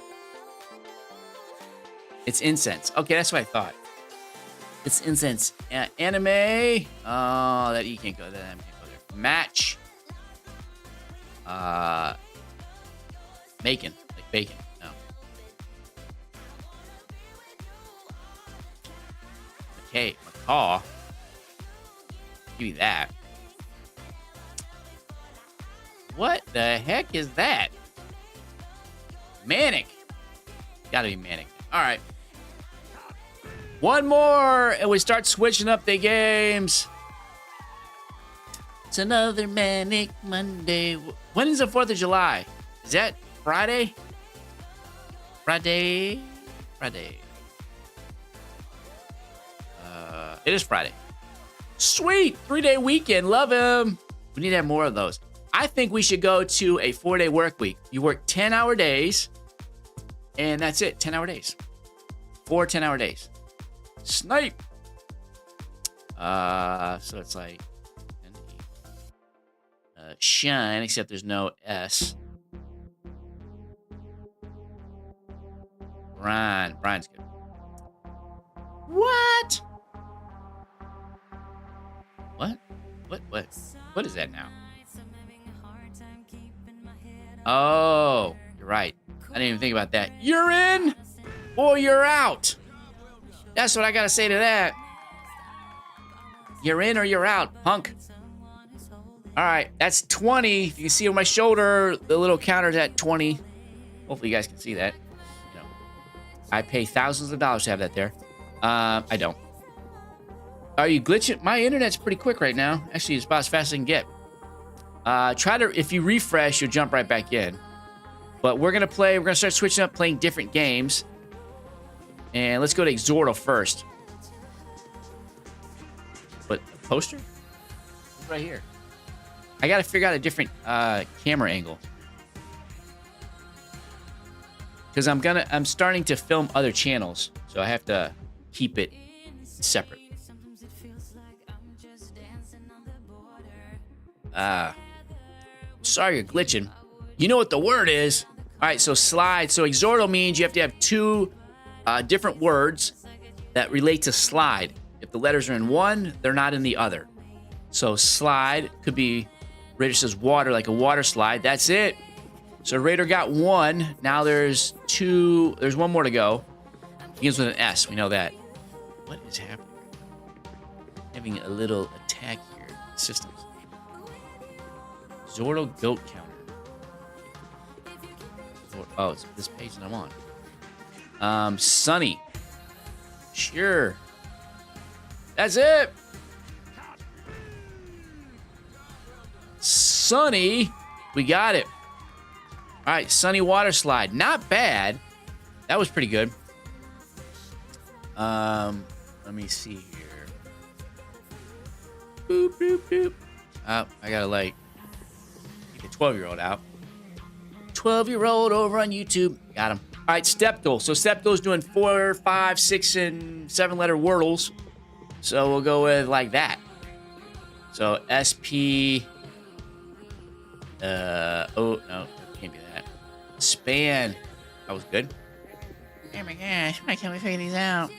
It's incense. Okay, that's what I thought. It's incense. Anime. Oh, that you can't go there. Can't go there. Match. Bacon. Like bacon. No. Okay, macaw. Give me that. What the heck is that? Manic. Gotta be manic. All right. One more, and we start switching up the games. It's another manic Monday. When is the 4th of July? Is that Friday? Friday. It is Friday. Sweet. 3-day weekend. Love him. We need to have more of those. I think we should go to a 4-day work week. You work 10-hour days, and that's it. 10-hour days. 4 10-hour days. Snipe. So it's like shine, except there's no S. Brian's good. What? What is that now? Oh, you're right. I didn't even think about that. You're in or you're out. That's what I gotta say to that. You're in or you're out, punk. All right, that's 20. If you can see on my shoulder, the little counter's at 20. Hopefully you guys can see that. You know, I pay thousands of dollars to have that there. I don't. Are you glitching? My internet's pretty quick right now. Actually, it's about as fast as I can get. If you refresh, you'll jump right back in. But we're gonna start switching up, playing different games. And let's go to Octordle first. But a poster? It's right here. I gotta figure out a different camera angle. Because I'm starting to film other channels, so I have to keep it separate. Sorry you're glitching. You know what the word is. All right, so slide. So Octordle means you have to have 2 different words that relate to slide. If the letters are in one, they're not in the other. So slide could be, Raider says water, like a water slide. That's it. So Raider got 1. Now there's 2. There's 1 more to go. Begins with an S. We know that. What is happening? Having a little attack here. Systems. Octordle goat counter. Oh, it's this page that I'm on. Sunny. Sure. That's it. Sunny. We got it. All right, Sunny water slide. Not bad. That was pretty good. Let me see here. Boop, boop, boop. Oh, I gotta like get the 12-year-old out. 12-year-old over on YouTube. Got him. All right, Steptoe. So Steptoe's doing 4, 5, 6, and 7-letter Wordles. So we'll go with like that. So SP. Oh no, can't be that. Span. That was good. Oh my gosh, why can't we figure these out?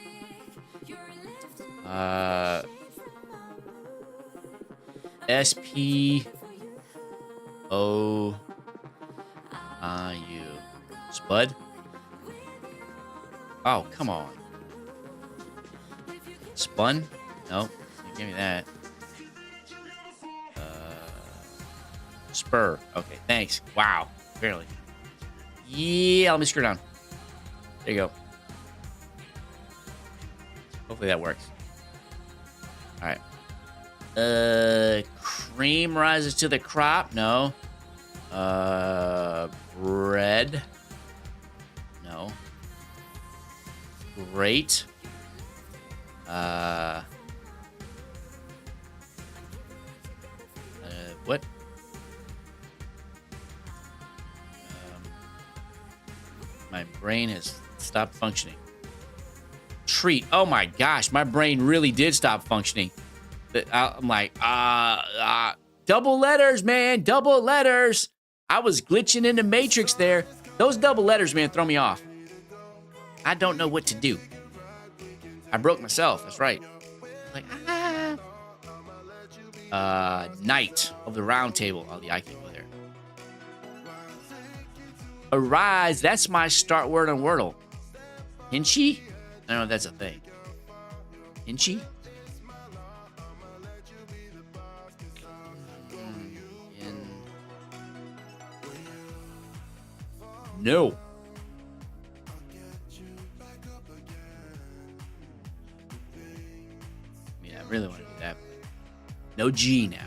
SPOIU. Spud? Oh, come on. Spun? No, give me that. Spur. Okay, thanks. Wow, barely. Yeah, let me screw down. There you go. Hopefully that works. All right. Cream rises to the crop. No. Bread. No. Great. What? My brain has stopped functioning. Treat. Oh my gosh, my brain really did stop functioning. I'm like, double letters, man, double letters. I was glitching in the matrix there. Those double letters, man, throw me off. I don't know what to do. I broke myself. That's right. Like, Knight of the Round Table. Oh, the I can't go there. Arise. That's my start word on Wordle. Hinchy? I don't know if that's a thing. Hinchy? No. I really want to do that. No G now.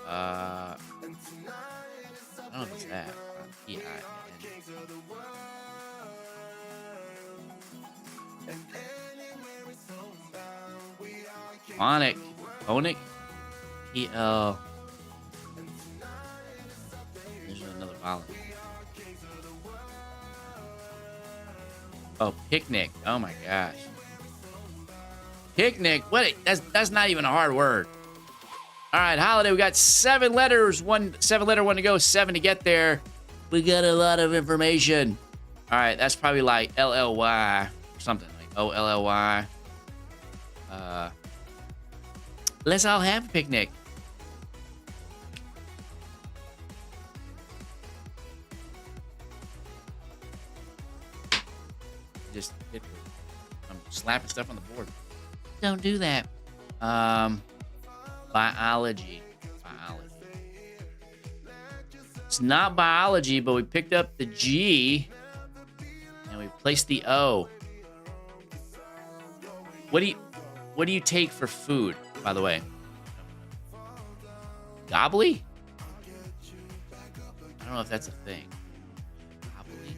I don't know if it's that. Phonic. Phonic. E-L. There's another vowel. Oh, picnic. Oh my gosh. Picnic. What? That's not even a hard word. All right, holiday. We got 7 letters. 7-letter one to go. 7 to get there. We got a lot of information. All right, that's probably like LLY or something like OLLY. Let's all have a picnic. Just I'm slapping stuff on the board. Don't do that. Biology. It's not biology, but we picked up the G and we placed the O. What do you take for food, by the way? Gobbly? I don't know if that's a thing. Gobbly?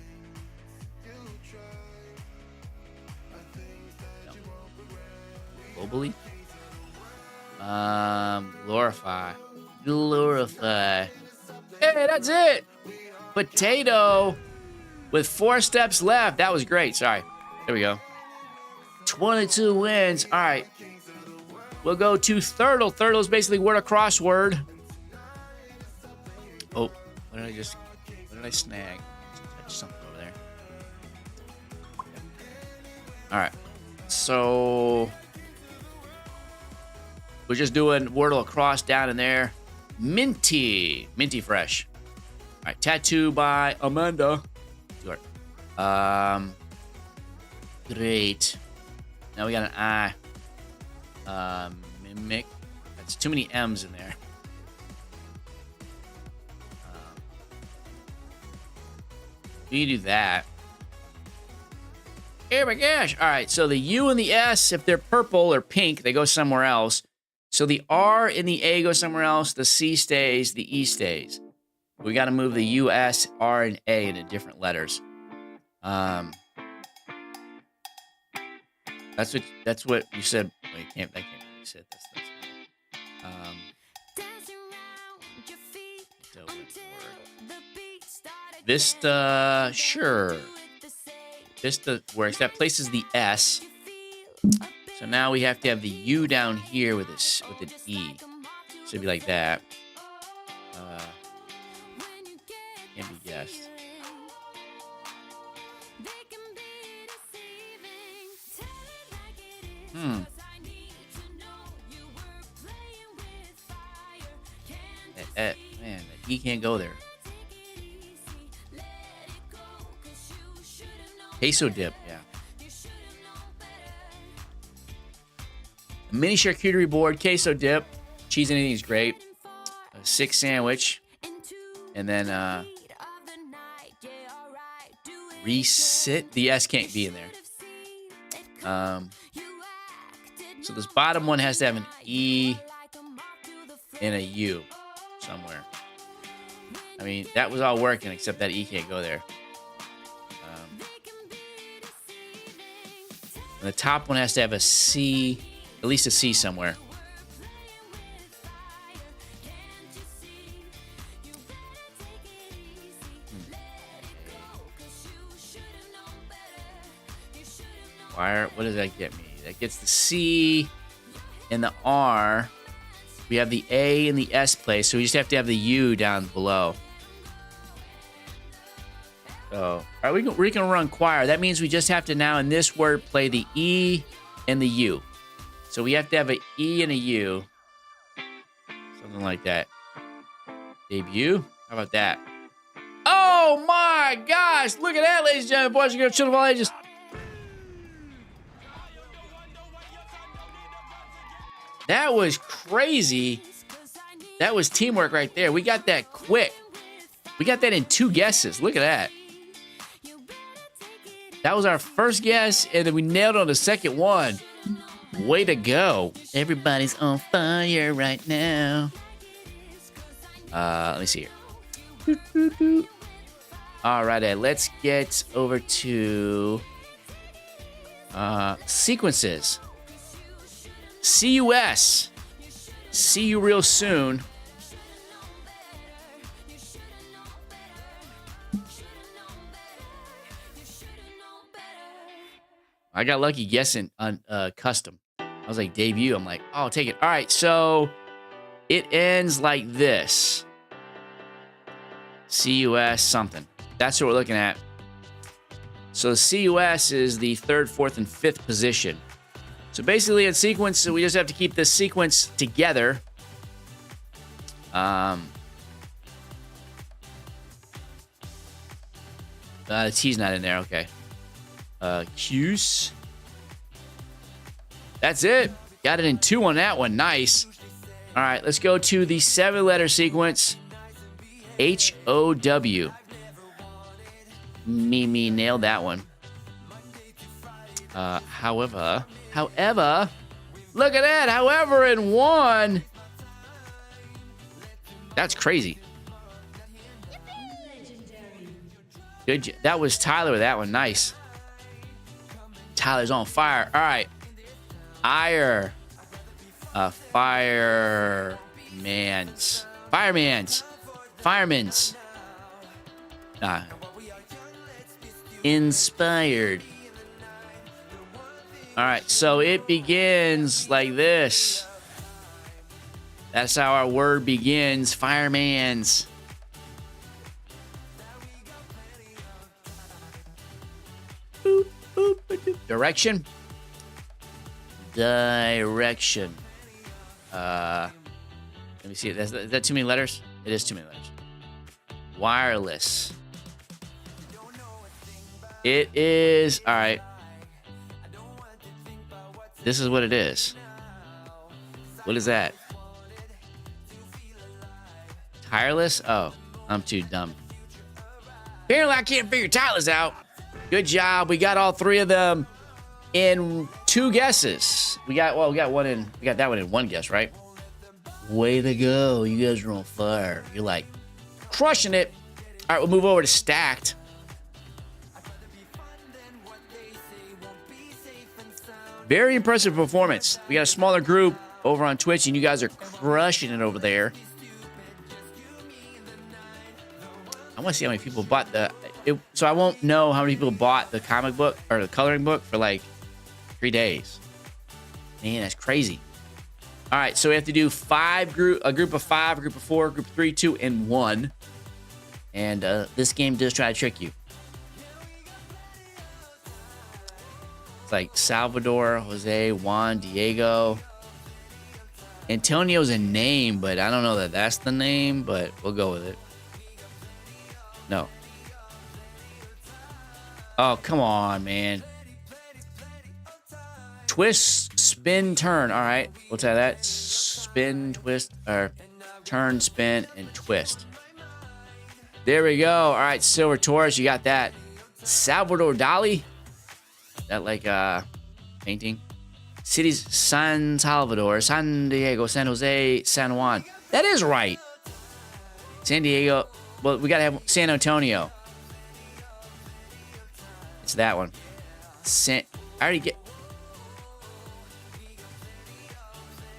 No. Globally? Glorify. Glorify. Hey, that's it. Potato with 4 steps left. That was great. Sorry. There we go. 22 wins. All right. We'll go to Thurdle. Thurdle is basically word a crossword. Oh, what did I snag? Touch something over there. All right. So we're just doing Wordle across down in there. Minty fresh. All right, tattoo by Amanda. Great. Now we got an I. Mimic. That's too many M's in there. You do that. Oh my gosh. All right, so the U and the S, if they're purple or pink, they go somewhere else. So the R and the A go somewhere else. The C stays. The E stays. We got to move the U, S, R, and A into different letters. That's what you said. Wait, that can't be. You said that's Vista, sure. Vista works. That places the S. So now we have to have the U down here with this with an E. So it'd be like that. Can't be guessed. Man, the E can't go there. Queso dip, yeah. A mini charcuterie board, queso dip, cheese anything is great. A 6 sandwich, and then resit. The S can't be in there. So this bottom one has to have an E and a U somewhere. I mean, that was all working except that E can't go there. And the top one has to have a C, at least a C somewhere. What does that get me? That gets the C and the R. We have the A and the S place, so we just have to have the U down below. So, all right, we can run choir. That means we just have to now in this word play the E and the U. So we have to have an E and a U. Something like that. Debut? How about that? Oh my gosh! Look at that, ladies and gentlemen, boys and girls, children of all ages. That was crazy. That was teamwork right there. We got that quick. We got that in 2 guesses. Look at that. That was our first guess, and then we nailed it on the second one. Way to go. Everybody's on fire right now. Let me see here. All right, let's get over to sequences. CUS. See you real soon. I got lucky guessing on custom. I was like, debut. I'm like, oh, I'll take it. All right, so it ends like this. CUS something. That's what we're looking at. So CUS is the 3rd, 4th, and 5th position. So basically in sequence, so we just have to keep this sequence together. The T's not in there. Okay. Q's. That's it. Got it in 2 on that one. Nice. All right, let's go to the 7-letter sequence. HOW. Me nailed that one. However, look at that. However, in 1. That's crazy. Good. That was Tyler with that one. Nice. Tyler's on fire. All right. Ire. Fireman's. Inspired. All right, so it begins like this. That's how our word begins. Fireman's. Boop, boop, boop. Direction. Direction. Let me see. Is that too many letters? It is too many letters. Wireless. It is. All right. This is what it is. What is that? Tireless? Oh, I'm too dumb. Apparently, I can't figure tireless out. Good job. We got all 3 of them in 2 guesses. We got that one in 1 guess, right? Way to go. You guys are on fire. You're like crushing it. All right, we'll move over to stacked. Very impressive performance. We got a smaller group over on Twitch, and you guys are crushing it over there. I want to see how many people bought so I won't know how many people bought the comic book or the coloring book for like 3 days. Man, that's crazy. All right, so we have to do a group of 5, a group of 4, a group of 3, 2, and 1. And this game does try to trick you. It's like Salvador, Jose, Juan, Diego. Antonio's a name, but I don't know that that's the name, but we'll go with it. No. Oh, come on, man. Twist, spin, turn. All right, we'll try that. Spin, twist, or turn, spin, and twist. There we go. All right, Silver Taurus, you got that. Salvador Dali. That like painting. Cities: San Salvador, San Diego, San Jose, San Juan. That is right. San Diego. Well, we gotta have San Antonio. It's that one. I already get.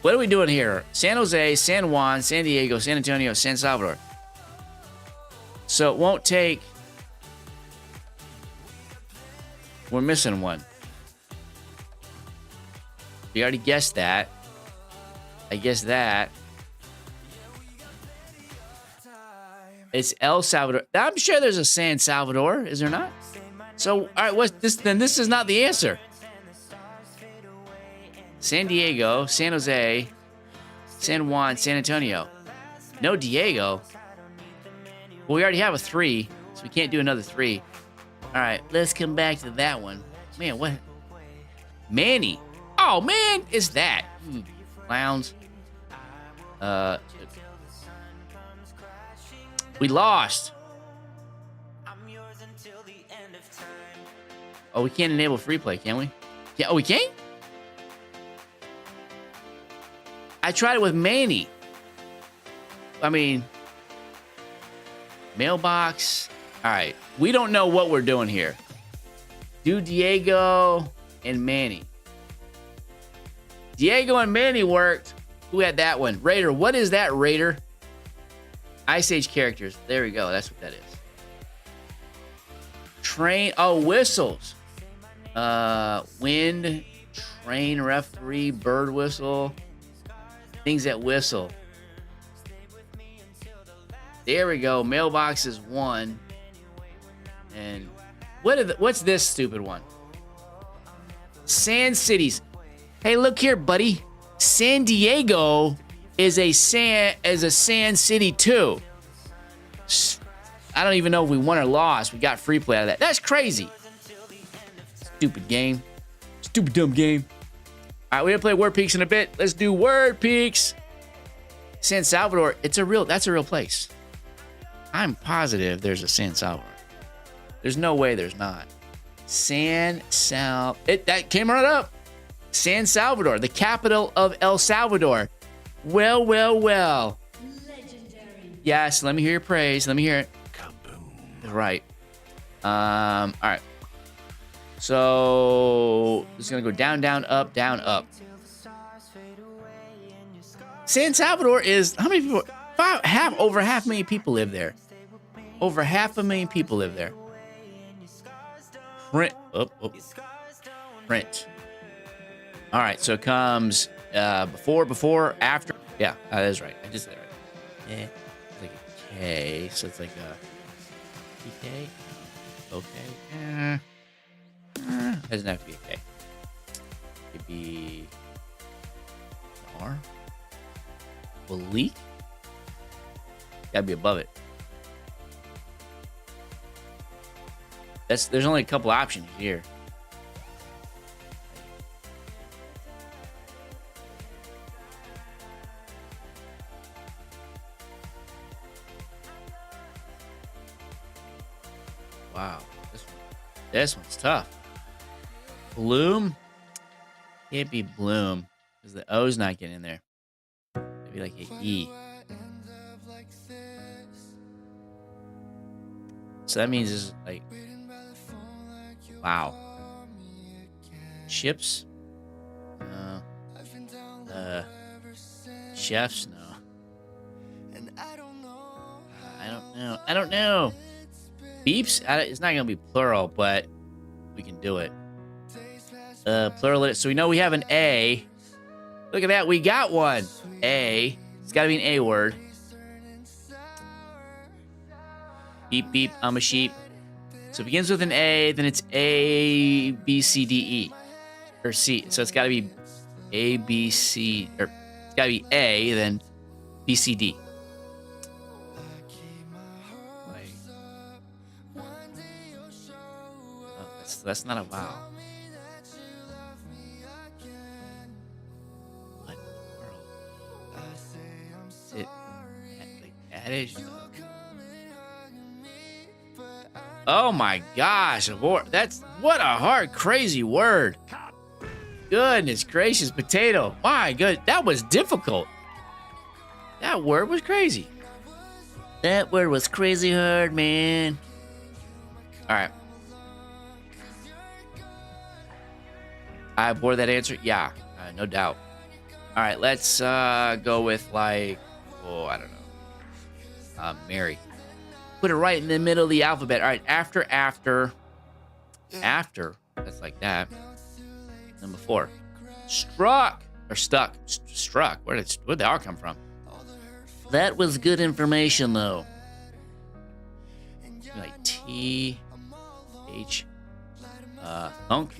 What are we doing here? San Jose, San Juan, San Diego, San Antonio, San Salvador. So it won't take. We're missing one. We already guessed that. I guess that. It's El Salvador. I'm sure there's a San Salvador, is there not? So, all right, what's this? Then this is not the answer. San Diego, San Jose, San Juan, San Antonio. No Diego. Well, we already have a 3, so we can't do another 3. All right, let's come back to that one. Man, what? Manny. Oh, man, is that? Clowns. We lost. Oh, we can't enable free play, can we? Yeah. Oh, we can't? I tried it with Manny. I mean, mailbox. All right. We don't know what we're doing here. Do Diego and Manny. Diego and Manny worked. Who had that one? Raider. What is that, Raider? Ice Age characters. There we go. That's what that is. Train. Oh, whistles. Wind, train, referee, bird whistle. Things that whistle. There we go. Mailbox is 1. And what's this stupid one? Sand cities. Hey, look here, buddy. San Diego is a sand city too. I don't even know if we won or lost. We got free play out of that. That's crazy. Stupid game. Stupid dumb game. All right, we're gonna play Word Peaks in a bit. Let's do Word Peaks. San Salvador. That's a real place. I'm positive there's a San Salvador. There's no way there's not. That came right up. San Salvador, the capital of El Salvador. Well. Legendary. Yes, let me hear your praise. Let me hear it. Kaboom. Right. All right. So it's gonna go down, up, down, up. San Salvador is how many people? Over half a million people live there. Over 500,000 people live there. Print. Print. All right, so it comes before, after. Yeah, that is right. I just said it right. Yeah, it's like a K, so it's like a K. Okay. It doesn't have to be a K. It could be an R. Leak. Gotta be above it. There's only a couple options here. Wow, this one's tough. Bloom? Can't be Bloom because the O's not getting in there. Maybe like an E. So that means it's like, wow. Chips? No. Chefs? No. I don't know. Beeps? It's not going to be plural, but we can do it. Plural. So we know we have an A. Look at that. We got one. A. It's got to be an A word. Beep, beep. I'm a sheep. So it begins with an A, then it's A, B, C, D, E. Or C. So it's got to be A, B, C. Or it's got to be A, then B, C, D. That's not a vowel. What in the world? Is it like adage? Oh my gosh, that's what a hard, crazy word. Goodness gracious, potato. My good, that was difficult. That word was crazy. That word was crazy hard, man. All right. I bore that answer? Yeah, no doubt. All right, let's go with like, I don't know. Mary. Put it right in the middle of the alphabet. All right, after. That's like that. Number 4. Struck or stuck. Struck. Where'd the R come from? That was good information, though. Like T H thunk.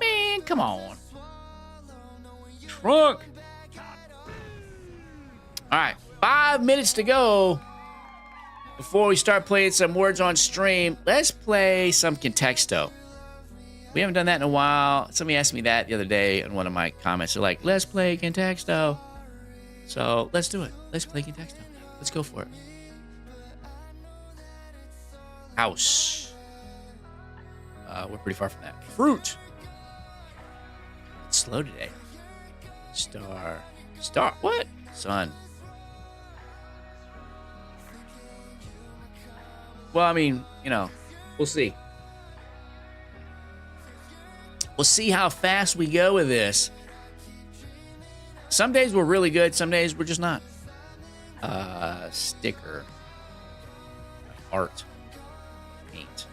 Man, come on. Trunk. All right, 5 minutes to go before we start playing some words on stream. Let's play some Contexto. We haven't done that in a while. Somebody asked me that the other day in one of my comments. They're like, let's play Contexto. So let's do it. Let's play Contexto. Let's go for it. House. We're pretty far from that. Fruit. It's slow today. Star. Star. What? Sun. Well, I mean, you know, we'll see. We'll see how fast we go with this. Some days we're really good. Some days we're just not. Sticker. Art. Paint.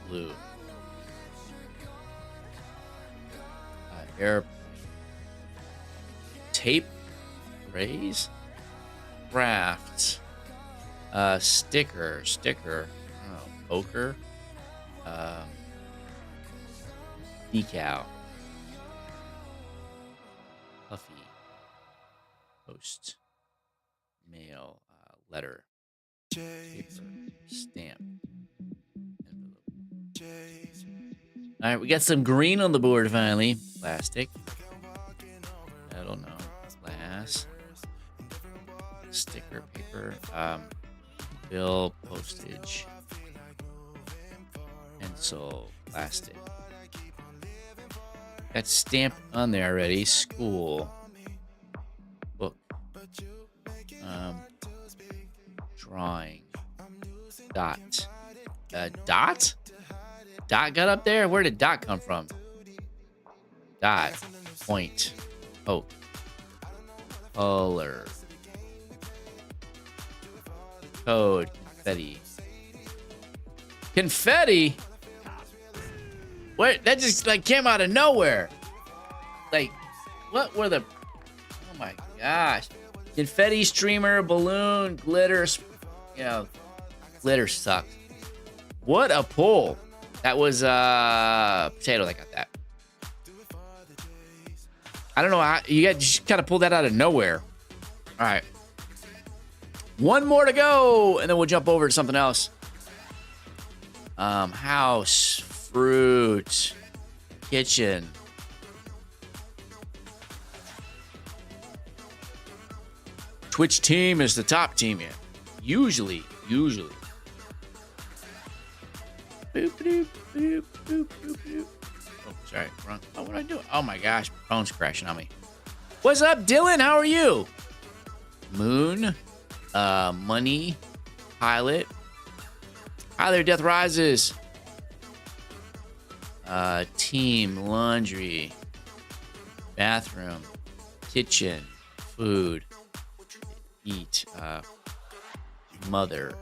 Glue. Air. Tape. Raise. Crafts. Sticker. Oh, poker. Decal. Puffy. Post. Mail. Letter. Paper. Stamp. All right, we got some green on the board finally. Plastic. I don't know. Glass. Sticker. Paper. Bill. Postage. Pencil. Plastic. Got stamp on there already. School. Book. Drawing. Dot. Dot? Dot got up there? Where did dot come from? Dot. Point. Oh. Color. Code. Confetti. Confetti? What? That just like came out of nowhere. Like, what were the... Oh my gosh. Confetti, streamer, balloon, glitter. You know, glitter sucks. What a pull. That was Potato that got that. I don't know how you just kind of pulled that out of nowhere. All right. One more to go, and then we'll jump over to something else. House, fruit, kitchen. Which team is the top team here? Usually. Boop, boop, boop, boop, boop, boop. Oh, sorry. Wrong. Oh, what did I do? Oh my gosh, my phone's crashing on me. What's up, Dylan? How are you? Moon, money, pilot. Hi there, Death Rises. Team, laundry, bathroom, kitchen, food, eat, mother,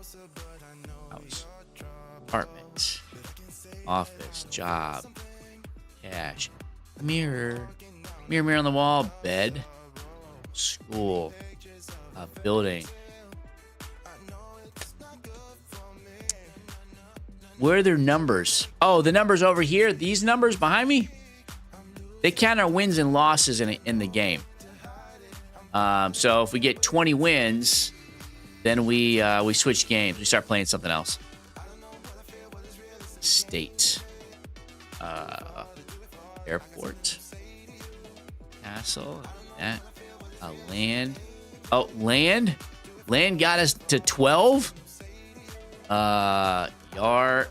house, apartment, office, job, cash, mirror, mirror on the wall, bed, school, building. Where are their numbers? Oh, the numbers over here. These numbers behind me, they count our wins and losses in the game. So if we get 20 wins, then we switch games. We start playing something else. State. Airport. Castle. That. Land. Oh, land. Land got us to 12. Yard.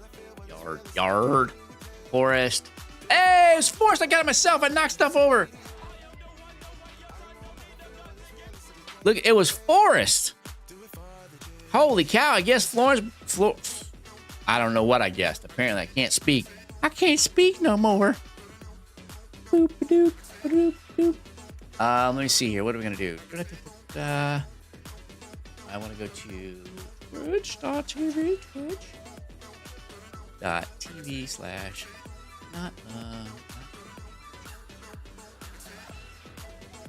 Forest. Hey, it was forest. I got it myself. I knocked stuff over. Look, it was forest. Holy cow. I guess Florence. I don't know what I guessed. Apparently, I can't speak. I can't speak no more. Boop, doop, doop, doop. Let me see here. What are we going to do? I want to go to Twitch.tv. Twitch.tv/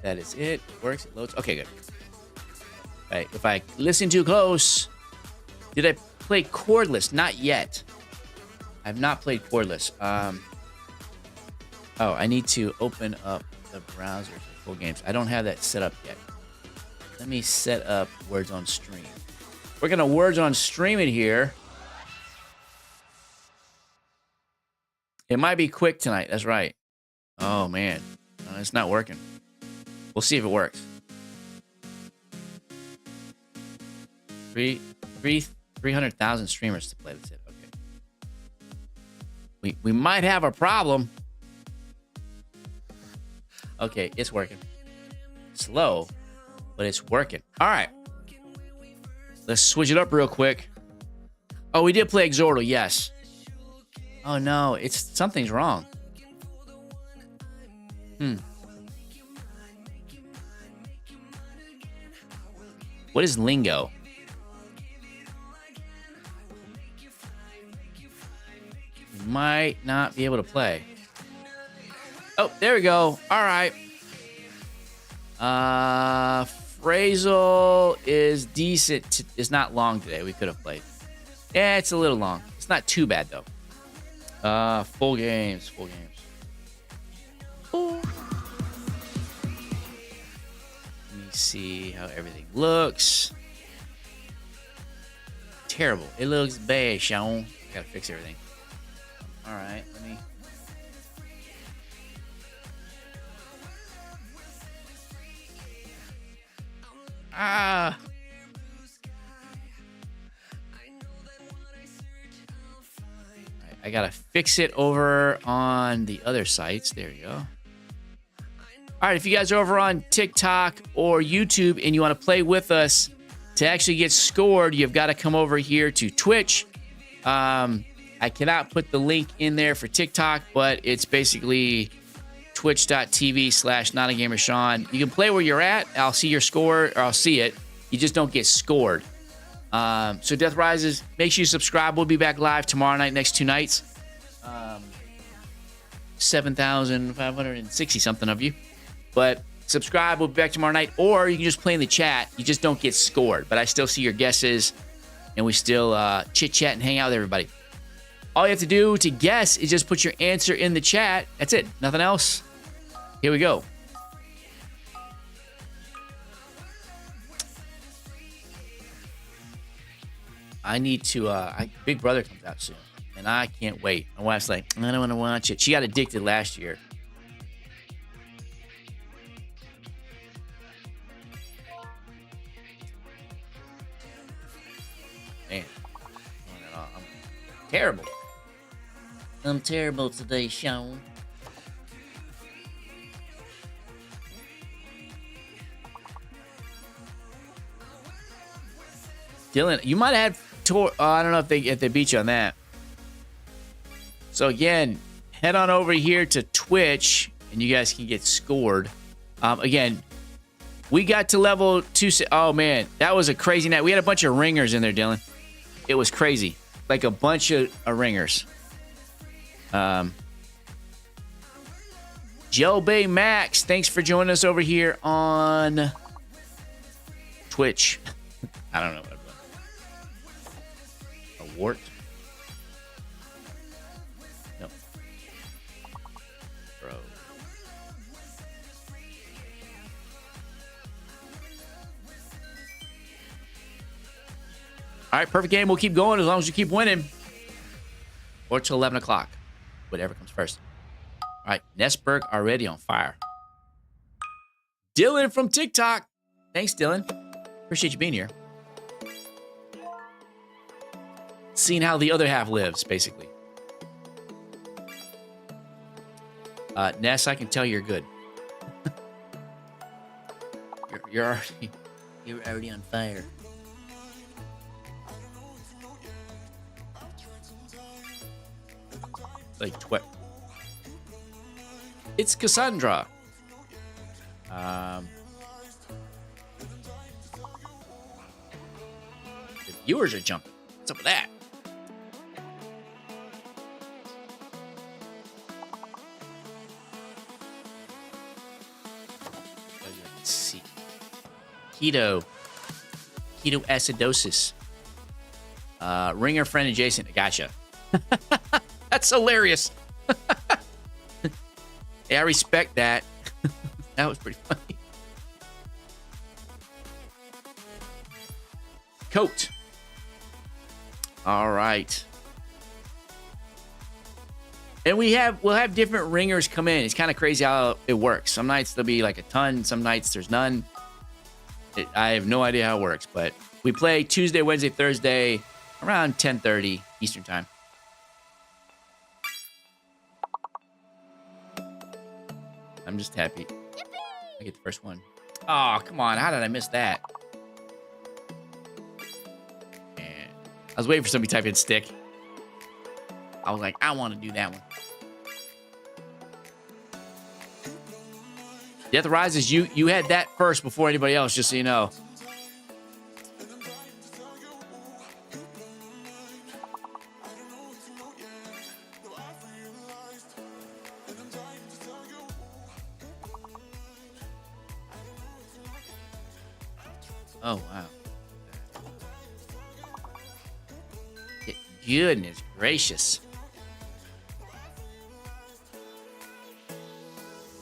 that is it. Works. It loads. Okay, good. If I listen too close, did I play Cordless? Not yet. I've not played Cordless. Oh, I need to open up the browser for full games. I don't have that set up yet. Let me set up Words on Stream. We're going to Words on Stream it here. It might be quick tonight. That's right. Oh, man. No, it's not working. We'll see if it works. 300,000 streamers to play. That's it. Okay. We might have a problem. Okay, it's working. Slow, but it's working. All right. Let's switch it up real quick. Oh, we did play Octordle, yes. Oh no, something's wrong. What is lingo? We might not be able to play. Oh, there we go. All right. Phrasal is decent. It's not long today. We could have played. Yeah, it's a little long. It's not too bad, though. Full games. Full games. Ooh. Let me see how everything looks. Terrible. It looks bad, Sean. Gotta fix everything. All right, let me... Ah! I gotta fix it over on the other sites. There you go. All right, if you guys are over on TikTok or YouTube and you want to play with us to actually get scored, you've got to come over here to Twitch. I cannot put the link in there for TikTok, but it's basically twitch.tv/NotAGamerSean. You can play where you're at. I'll see your score, or I'll see it. You just don't get scored. So Death Rises, make sure you subscribe. We'll be back live tomorrow night, next 2 nights. 7,560 something of you. But subscribe. We'll be back tomorrow night. Or you can just play in the chat. You just don't get scored. But I still see your guesses. And we still chit-chat and hang out with everybody. All you have to do to guess is just put your answer in the chat. That's it. Nothing else. Here we go. I need to, Big Brother comes out soon, and I can't wait. My wife's like, I don't want to watch it. She got addicted last year. Man, I'm terrible. I'm terrible today, Sean. Dylan, you might have had I don't know if they beat you on that. So again, head on over here to Twitch, and you guys can get scored. Again, we got to level 2. Oh man, that was a crazy night. We had a bunch of ringers in there, Dylan. It was crazy, like a bunch of ringers. Joe Bay Max, thanks for joining us over here on Twitch. I don't know what I'm doing. A wart? Nope. Bro. All right, perfect game. We'll keep going as long as you keep winning. Or till 11 o'clock. Whatever comes first. All right, Nessberg already on fire. Dylan from TikTok. Thanks, Dylan. Appreciate you being here. Seeing how the other half lives, basically. Ness, I can tell you're good. you're already on fire. Like it's Cassandra. The viewers are jumping. What's up with that? Let's see. Keto. ketoacidosis. Ringer friend adjacent. Gotcha. That's hilarious. Yeah, I respect that. That was pretty funny. Coat. All right. And we'll have different ringers come in. It's kind of crazy how it works. Some nights there'll be like a ton. Some nights there's none. I have no idea how it works, but we play Tuesday, Wednesday, Thursday around 10:30 Eastern time. I'm just happy. I get the first one. Oh, come on. How did I miss that? And I was waiting for somebody to type in stick. I was like, I want to do that one. Death Rises, you had that first before anybody else, just so you know. Oh, wow. Goodness gracious.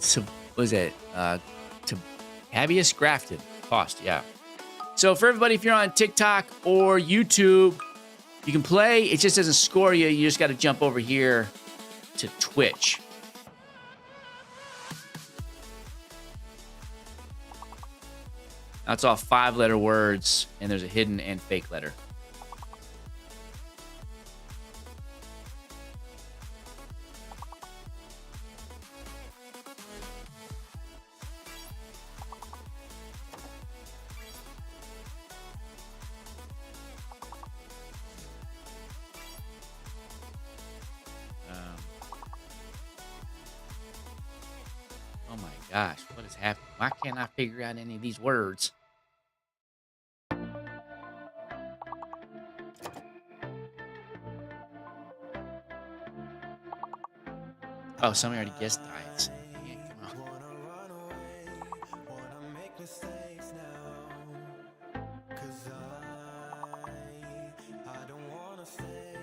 So, what was it? To Habeas Grafted. Cost, yeah. So, for everybody, if you're on TikTok or YouTube, you can play. It just doesn't score you. You just got to jump over here to Twitch. That's all 5-letter words, and there's a hidden and fake letter. Oh my gosh, what is happening? Why can't I figure out any of these words? Oh, somebody already guessed diets. Yeah, come on.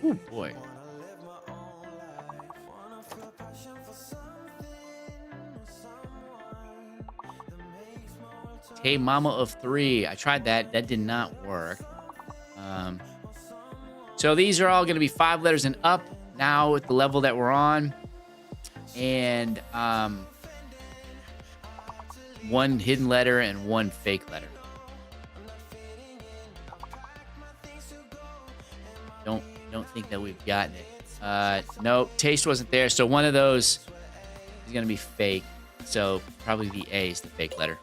Oh boy. Hey, Mama of 3. I tried that. That did not work. So these are all going to be 5 letters and up now at the level that we're on. And 1 hidden letter and 1 fake letter. Don't think that we've gotten it. No, taste wasn't there. So one of those is going to be fake. So probably the A is the fake letter.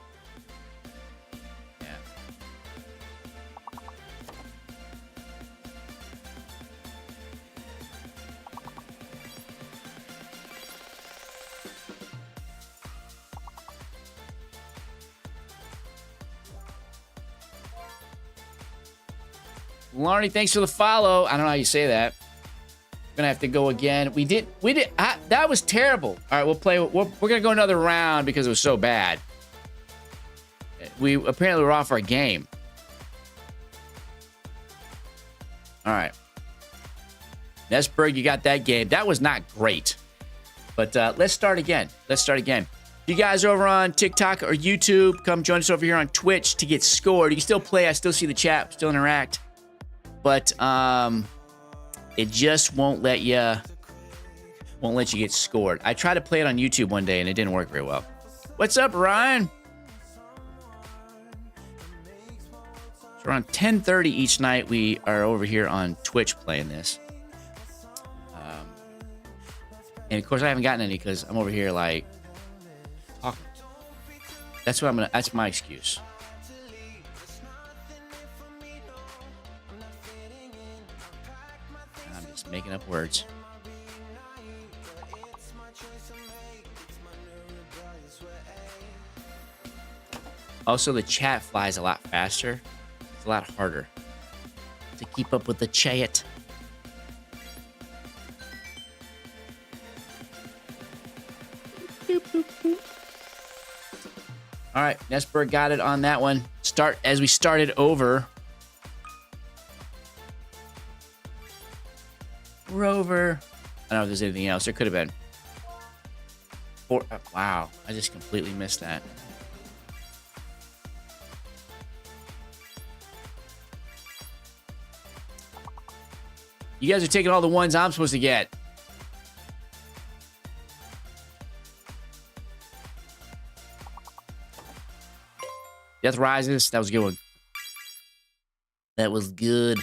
Larnie, thanks for the follow. I don't know how you say that. We're gonna have to go again. We did. That was terrible. All right, we'll play. We're gonna go another round because it was so bad. We apparently were off our game. All right, Nesberg, you got that game. That was not great, but let's start again. You guys are over on TikTok or YouTube, come join us over here on Twitch to get scored. You can still play. I still see the chat. Still interact. But it just won't let you get scored. I tried to play it on YouTube one day and it didn't work very well. What's up, Ryan? So around 10:30 each night, we are over here on Twitch playing this. And of course, I haven't gotten any because I'm over here like talking. That's my excuse. Making up words. Also, the chat flies a lot faster. It's a lot harder to keep up with the chat. All right, Nesberg got it on that one. As we started over. Rover. I don't know if there's anything else. There could have been. Wow, I just completely missed that. You guys are taking all the ones I'm supposed to get. Death Rises. That was a good one. That was good.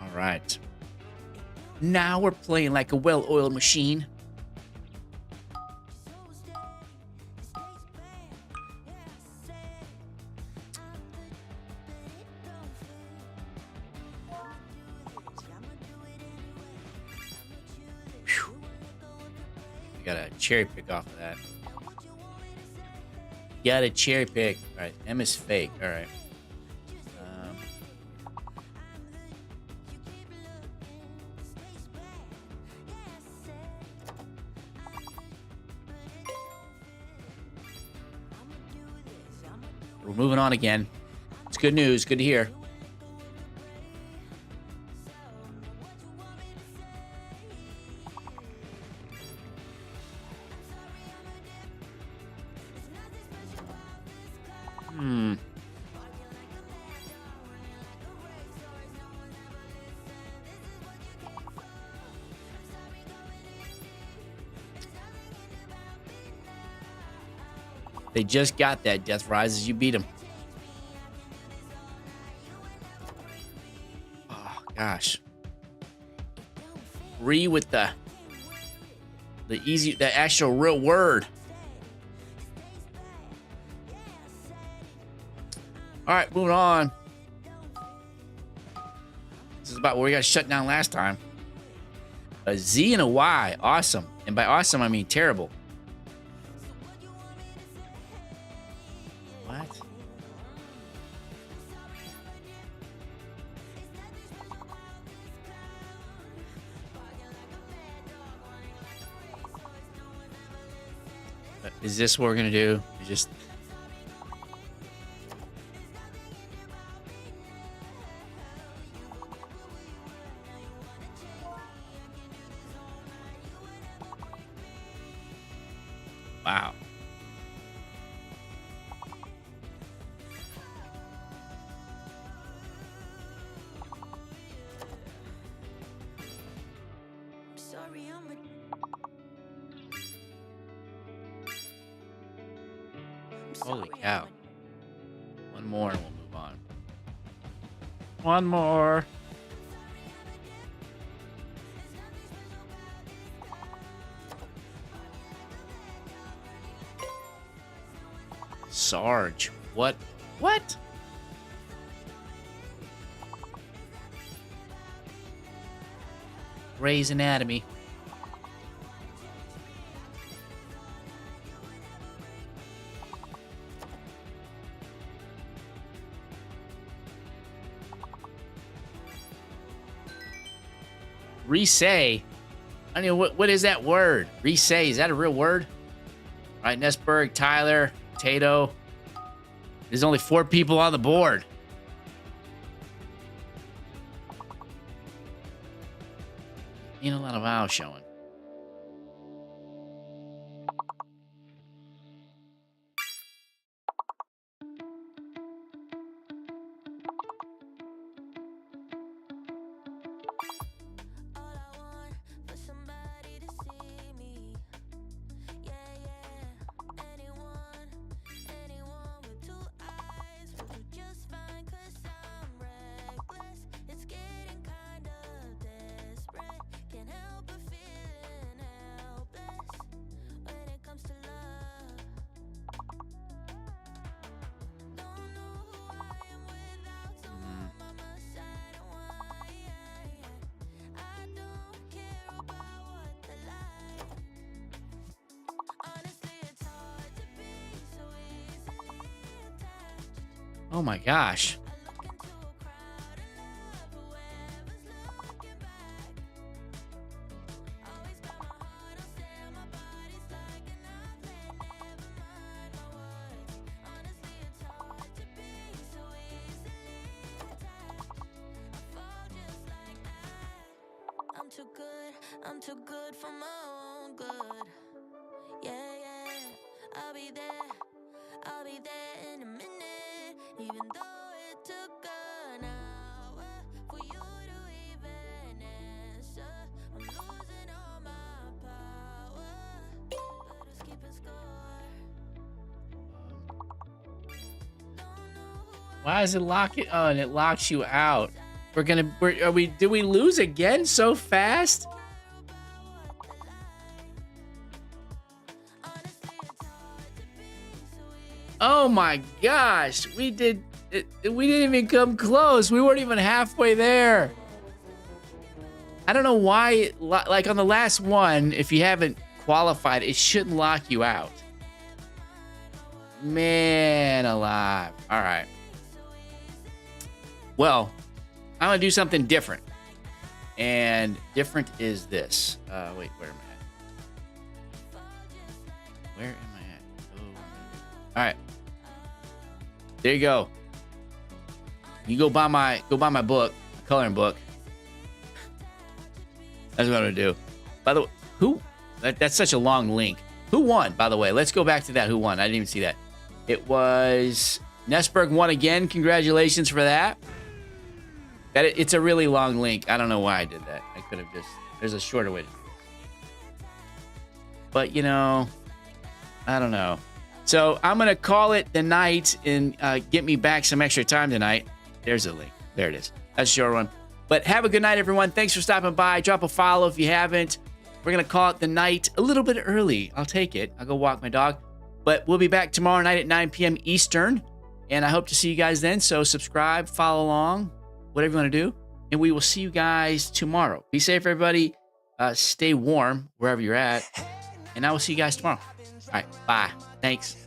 All right. Now we're playing like a well-oiled machine. Got a cherry pick off of that. Got a cherry pick. All right, M is fake. All right. We're moving on again. It's good news. Good to hear. They just got that. Death Rises. You beat them. Oh, gosh. With the actual real word. All right, moving on. This is about where we got shut down last time. A Z and a Y. Awesome. And by awesome, I mean terrible. What? Is this what we're going to do? Just... Wow. Holy cow. One more and we'll move on. One more. Sarge. What? What? Grey's Anatomy. Resay. I don't know what is that word? Resay. Is that a real word? All right, Nesberg, Tyler, Tato. There's only 4 people on the board. Ain't a lot of vowels showing. Oh my gosh. I'm too good for my own good. Yeah, I'll be there in a minute. Even though it took an hour for you to even answer. I'm losing all my power, but it's keeping score. Why does it lock it? Oh, and it locks you out. Did we lose again so fast? Oh my gosh, we didn't even come close. We weren't even halfway there. I don't know why, like on the last one, if you haven't qualified, it shouldn't lock you out. Man alive. All right. Well, I'm gonna do something different. And different is this. Wait, where am I at? Where am I at? Oh, all right. There you go. You go buy my book, my coloring book. That's what I'm gonna do. By the way, that's such a long link. Who won, by the way? Let's go back to that. Who won? I didn't even see that. It was Nesberg won again. Congratulations for that. It's a really long link. I don't know why I did that. I could have just... There's a shorter way to do this. But, you know, I don't know. So I'm going to call it the night and get me back some extra time tonight. There's a link. There it is. That's a short one. But have a good night, everyone. Thanks for stopping by. Drop a follow if you haven't. We're going to call it the night a little bit early. I'll take it. I'll go walk my dog. But we'll be back tomorrow night at 9 p.m. Eastern. And I hope to see you guys then. So subscribe, follow along, whatever you want to do. And we will see you guys tomorrow. Be safe, everybody. Stay warm wherever you're at. And I will see you guys tomorrow. All right. Bye. Thanks.